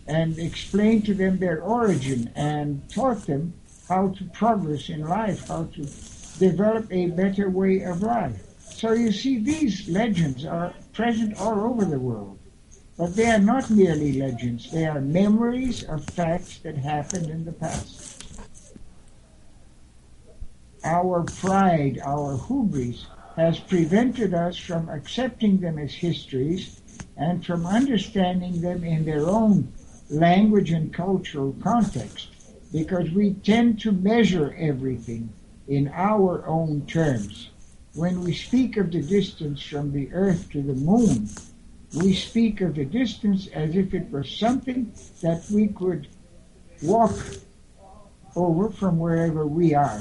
and explained to them their origin and taught them how to progress in life, how to develop a better way of life. So you see, these legends are present all over the world. But they are not merely legends. They are memories of facts that happened in the past. Our pride, our hubris, has prevented us from accepting them as histories and from understanding them in their own language and cultural context, because we tend to measure everything in our own terms. When we speak of the distance from the Earth to the Moon, we speak of the distance as if it was something that we could walk over from wherever we are.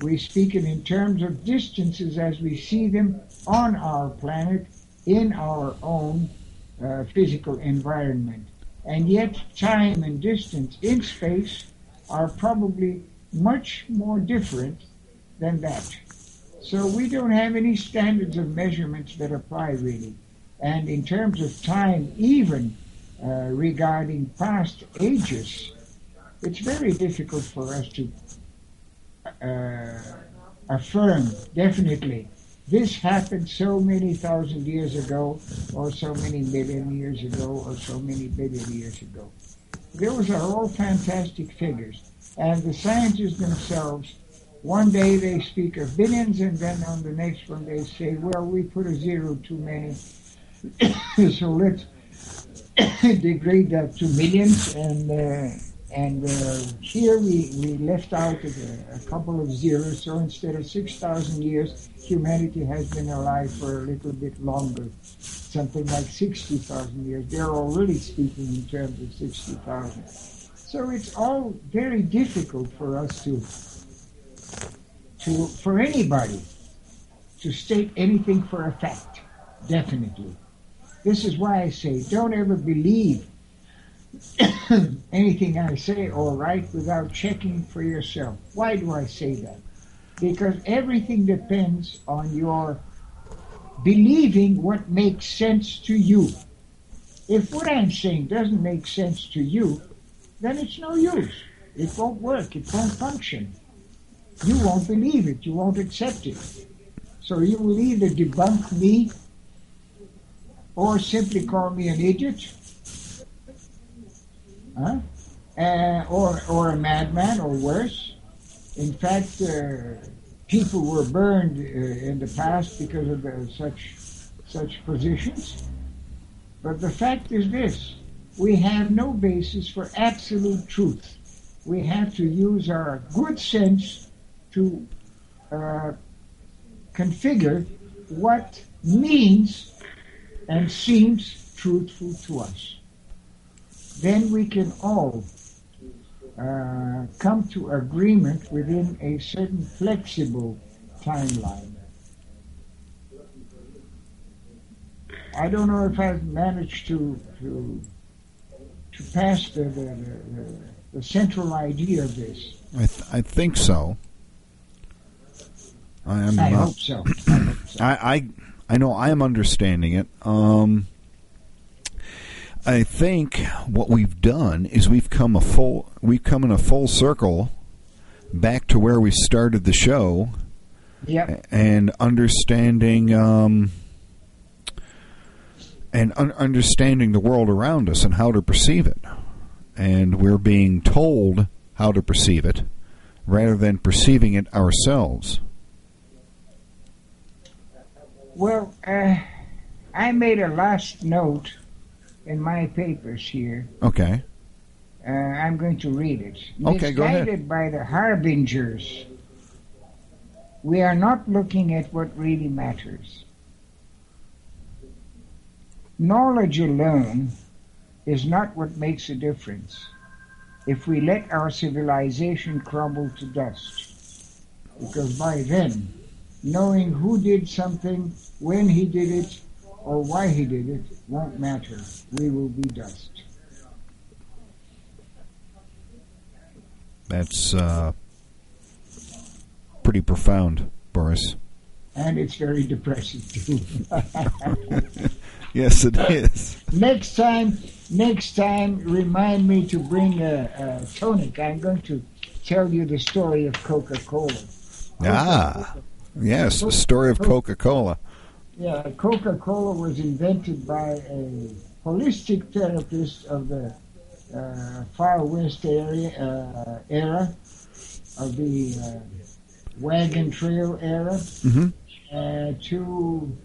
We speak it in terms of distances as we see them on our planet, in our own physical environment. And yet time and distance in space are probably much more different than that. So we don't have any standards of measurements that apply really. And in terms of time, even regarding past ages, it's very difficult for us to affirm definitely this happened so many thousand years ago, or so many million years ago, or so many billion years ago. Those are all fantastic figures. And the scientists themselves, one day they speak of billions, and then on the next one they say, well, we put a zero too many, so let's degrade that to millions, And here we left out a couple of zeros, so instead of 6,000 years, humanity has been alive for a little bit longer, something like 60,000 years. They're already speaking in terms of 60,000. So it's all very difficult for us for anybody to state anything for a fact, definitely. This is why I say, don't ever believe anything I say or write without checking for yourself. Why do I say that? Because everything depends on your believing what makes sense to you. If what I'm saying doesn't make sense to you, then it's no use. It won't work. It won't function. You won't believe it. You won't accept it. So you will either debunk me or simply call me an idiot, or a madman, or worse. In fact, people were burned in the past because of such positions. But the fact is this: we have no basis for absolute truth. We have to use our good sense to configure what means and seems truthful to us. Then we can all come to agreement within a certain flexible timeline. I don't know if I've managed to pass the central idea of this. I think so. I hope so. I know I am understanding it. I think what we've done is we've come in a full circle back to where we started the show. Yep. And understanding understanding the world around us and how to perceive it. And we're being told how to perceive it rather than perceiving it ourselves. Well, I made a last note in my papers here. Okay. I'm going to read it. Okay, go ahead. Misguided by the harbingers, we are not looking at what really matters. Knowledge alone is not what makes a difference if we let our civilization crumble to dust. Because by then, knowing who did something, when he did it, or why he did it, won't matter. We will be dust. That's pretty profound, Boris. And it's very depressing, too. Yes, it is. Next time, remind me to bring a tonic. I'm going to tell you the story of Coca-Cola. Yes, the story of Coca-Cola. Yeah, Coca-Cola was invented by a holistic therapist of the Far West era of the wagon trail era, to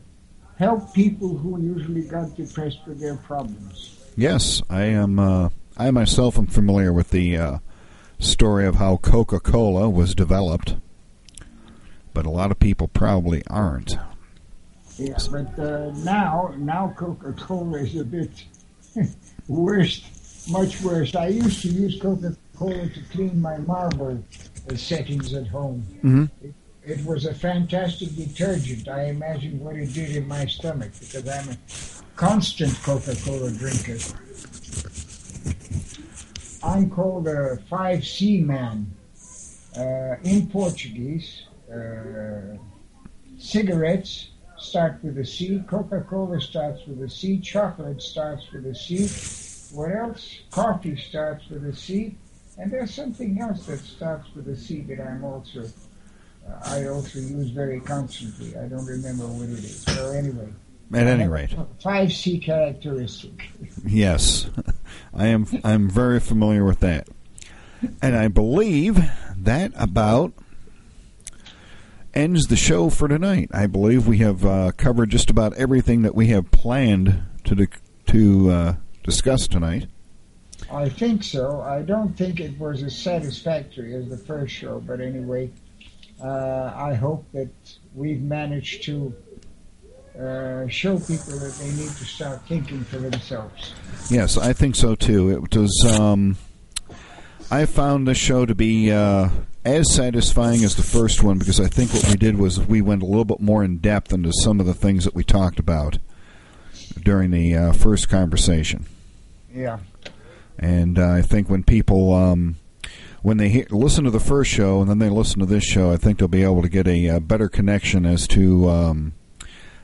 help people who usually got depressed with their problems. Yes, I myself am familiar with the story of how Coca-Cola was developed, but a lot of people probably aren't. Yeah, but now Coca-Cola is a bit worse, much worse. I used to use Coca-Cola to clean my marble settings at home. Mm-hmm. It was a fantastic detergent. I imagine what it did in my stomach, because I'm a constant Coca-Cola drinker. I'm called a 5C man. In Portuguese, cigarettes start with a C, Coca-Cola starts with a C, chocolate starts with a C. What else? Coffee starts with a C, and there's something else that starts with a C that I also use very constantly. I don't remember what it is. So anyway. At any rate. 5C characteristic. Yes. I'm very familiar with that. And I believe that about ends the show for tonight. I believe we have covered just about everything that we have planned to discuss tonight. I think so. I don't think it was as satisfactory as the first show, but anyway, I hope that we've managed to show people that they need to start thinking for themselves. Yes, I think so too. It was. I found this show to be as satisfying as the first one because I think what we did was we went a little bit more in depth into some of the things that we talked about during the first conversation. Yeah. And I think when people, when they listen to the first show and then they listen to this show, I think they'll be able to get a better connection as to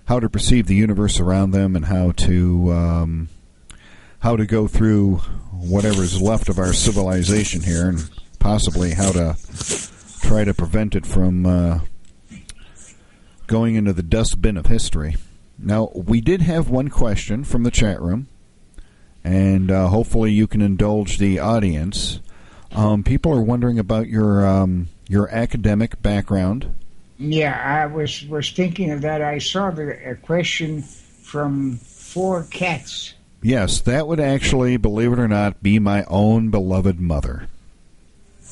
how to perceive the universe around them and how to go through whatever's left of our civilization here and possibly how to try to prevent it from going into the dustbin of history. Now, we did have one question from the chat room, and hopefully you can indulge the audience. People are wondering about your academic background. Yeah, I was thinking of that. I saw a question from 4 cats. Yes, that would actually, believe it or not, be my own beloved mother.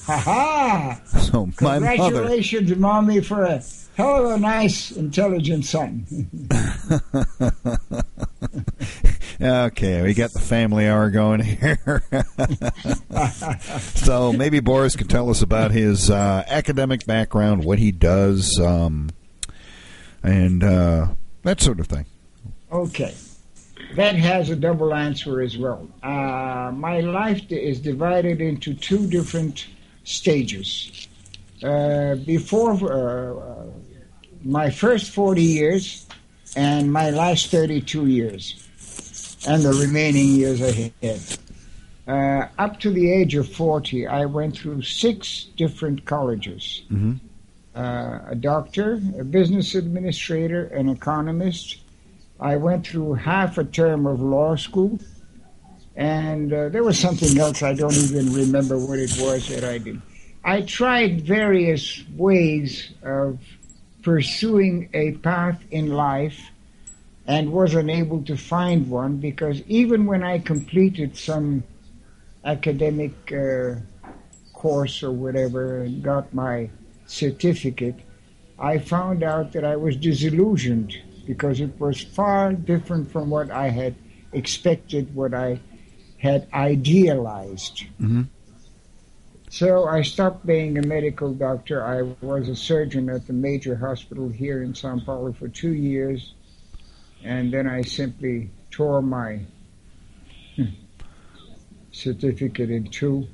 Ha-ha! So my mother. Congratulations, Mommy, for a hell of a nice, intelligent son. Okay, we got the family hour going here. So maybe Boris can tell us about his academic background, what he does, and that sort of thing. Okay. That has a double answer as well. My life is divided into 2 different stages. Before my first 40 years and my last 32 years, and the remaining years ahead. Up to the age of 40, I went through 6 different colleges. Mm-hmm. A doctor, a business administrator, an economist. I went through half a term of law school, and there was something else, I don't even remember what it was that I did. I tried various ways of pursuing a path in life and wasn't able to find one, because even when I completed some academic course or whatever and got my certificate, I found out that I was disillusioned because it was far different from what I had expected, what I had idealized. Mm-hmm. So I stopped being a medical doctor. I was a surgeon at the major hospital here in Sao Paulo for 2 years, and then I simply tore my certificate in 2.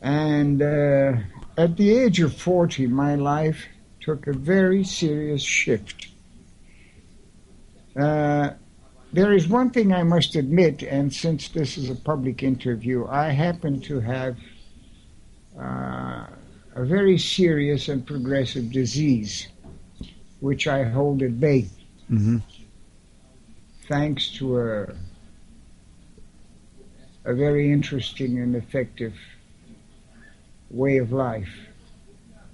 And at the age of 40, my life took a very serious shift. There is one thing I must admit, and since this is a public interview, I happen to have a very serious and progressive disease, which I hold at bay. Mm-hmm. Thanks to a very interesting and effective way of life.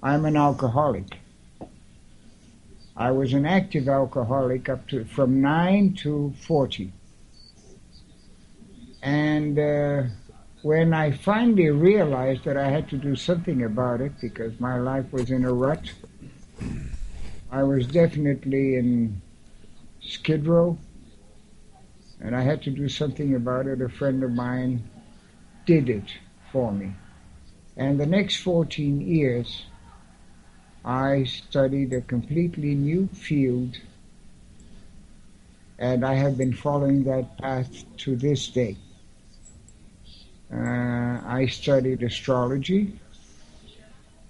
I'm an alcoholic. I was an active alcoholic from 9 to 40. And when I finally realized that I had to do something about it because my life was in a rut, I was definitely in Skid Row, and I had to do something about it. A friend of mine did it for me. And the next 14 years, I studied a completely new field, and I have been following that path to this day. I studied astrology,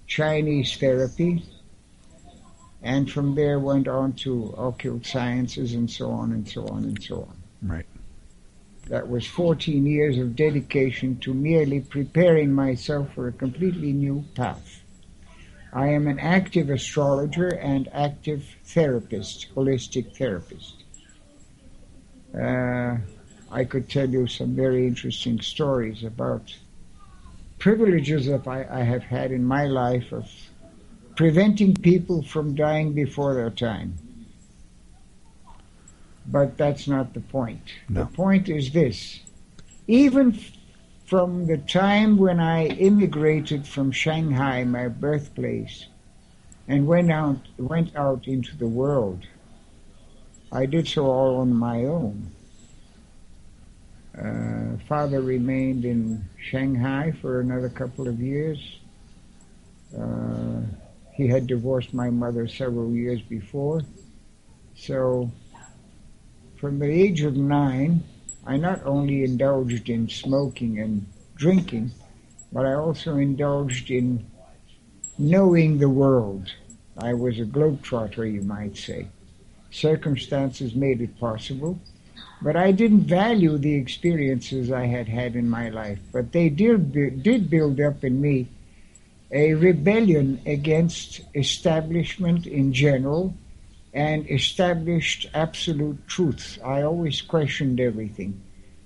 Chinese therapy, and from there went on to occult sciences and so on and so on and so on. Right. That was 14 years of dedication to merely preparing myself for a completely new path. I am an active astrologer and active therapist, holistic therapist. I could tell you some very interesting stories about privileges that I have had in my life of preventing people from dying before their time. But that's not the point. No. The point is this. Even from the time when I immigrated from Shanghai, my birthplace, and went out into the world. I did so all on my own. Father remained in Shanghai for another couple of years. He had divorced my mother several years before. So from the age of 9, I not only indulged in smoking and drinking, but I also indulged in knowing the world. I was a globetrotter, you might say. Circumstances made it possible, but I didn't value the experiences I had had in my life. But they did build up in me a rebellion against establishment in general and established absolute truths. I always questioned everything.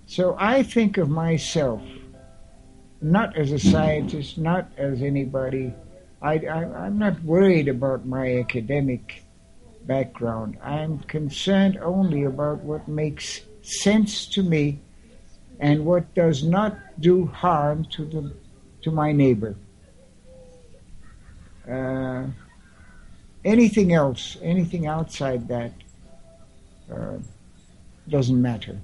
So I think of myself not as a scientist, not as anybody. I'm not worried about my academic background. I'm concerned only about what makes sense to me and what does not do harm to my neighbor. Anything else, anything outside that, doesn't matter.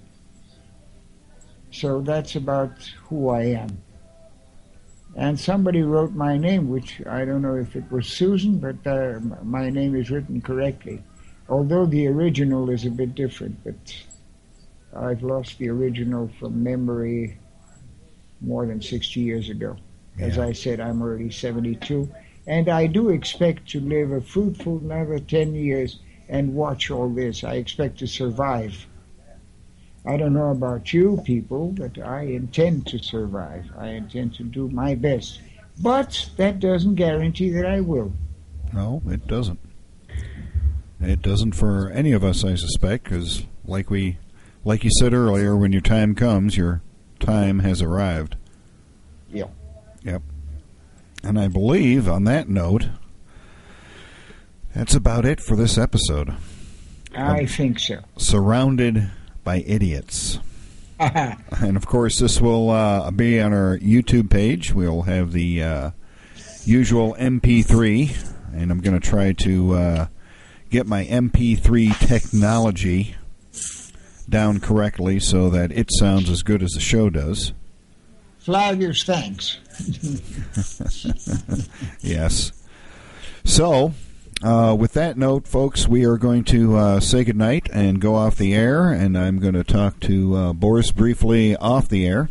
So that's about who I am. And somebody wrote my name, which I don't know if it was Susan, but my name is written correctly. Although the original is a bit different, but I've lost the original from memory more than 60 years ago. Yeah. As I said, I'm already 72. And I do expect to live a fruitful another 10 years and watch all this. I expect to survive. I don't know about you people, but I intend to survive. I intend to do my best. But that doesn't guarantee that I will. No, it doesn't. It doesn't for any of us, I suspect, because like you said earlier, when your time comes, your time has arrived. Yeah. Yep. And I believe, on that note, that's about it for this episode. I think so. Surrounded by idiots. And, of course, this will be on our YouTube page. We'll have the usual MP3, and I'm going to try to get my MP3 technology down correctly so that it sounds as good as the show does. Flaggers, thanks. Yes. So, with that note, folks, we are going to say goodnight and go off the air, and I'm going to talk to Boris briefly off the air.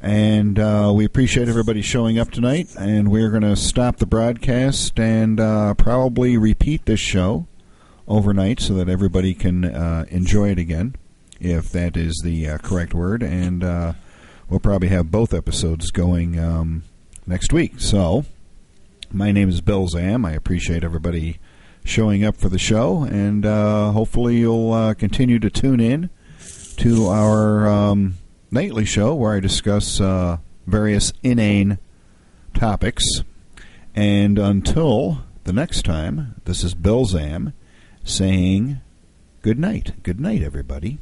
And we appreciate everybody showing up tonight, and we're going to stop the broadcast and probably repeat this show overnight so that everybody can enjoy it again, if that is the correct word. And we'll probably have both episodes going next week. So, my name is Bill Zam. I appreciate everybody showing up for the show, and hopefully you'll continue to tune in to our nightly show where I discuss various inane topics. And until the next time, this is Bill Zam saying good night. Good night, everybody.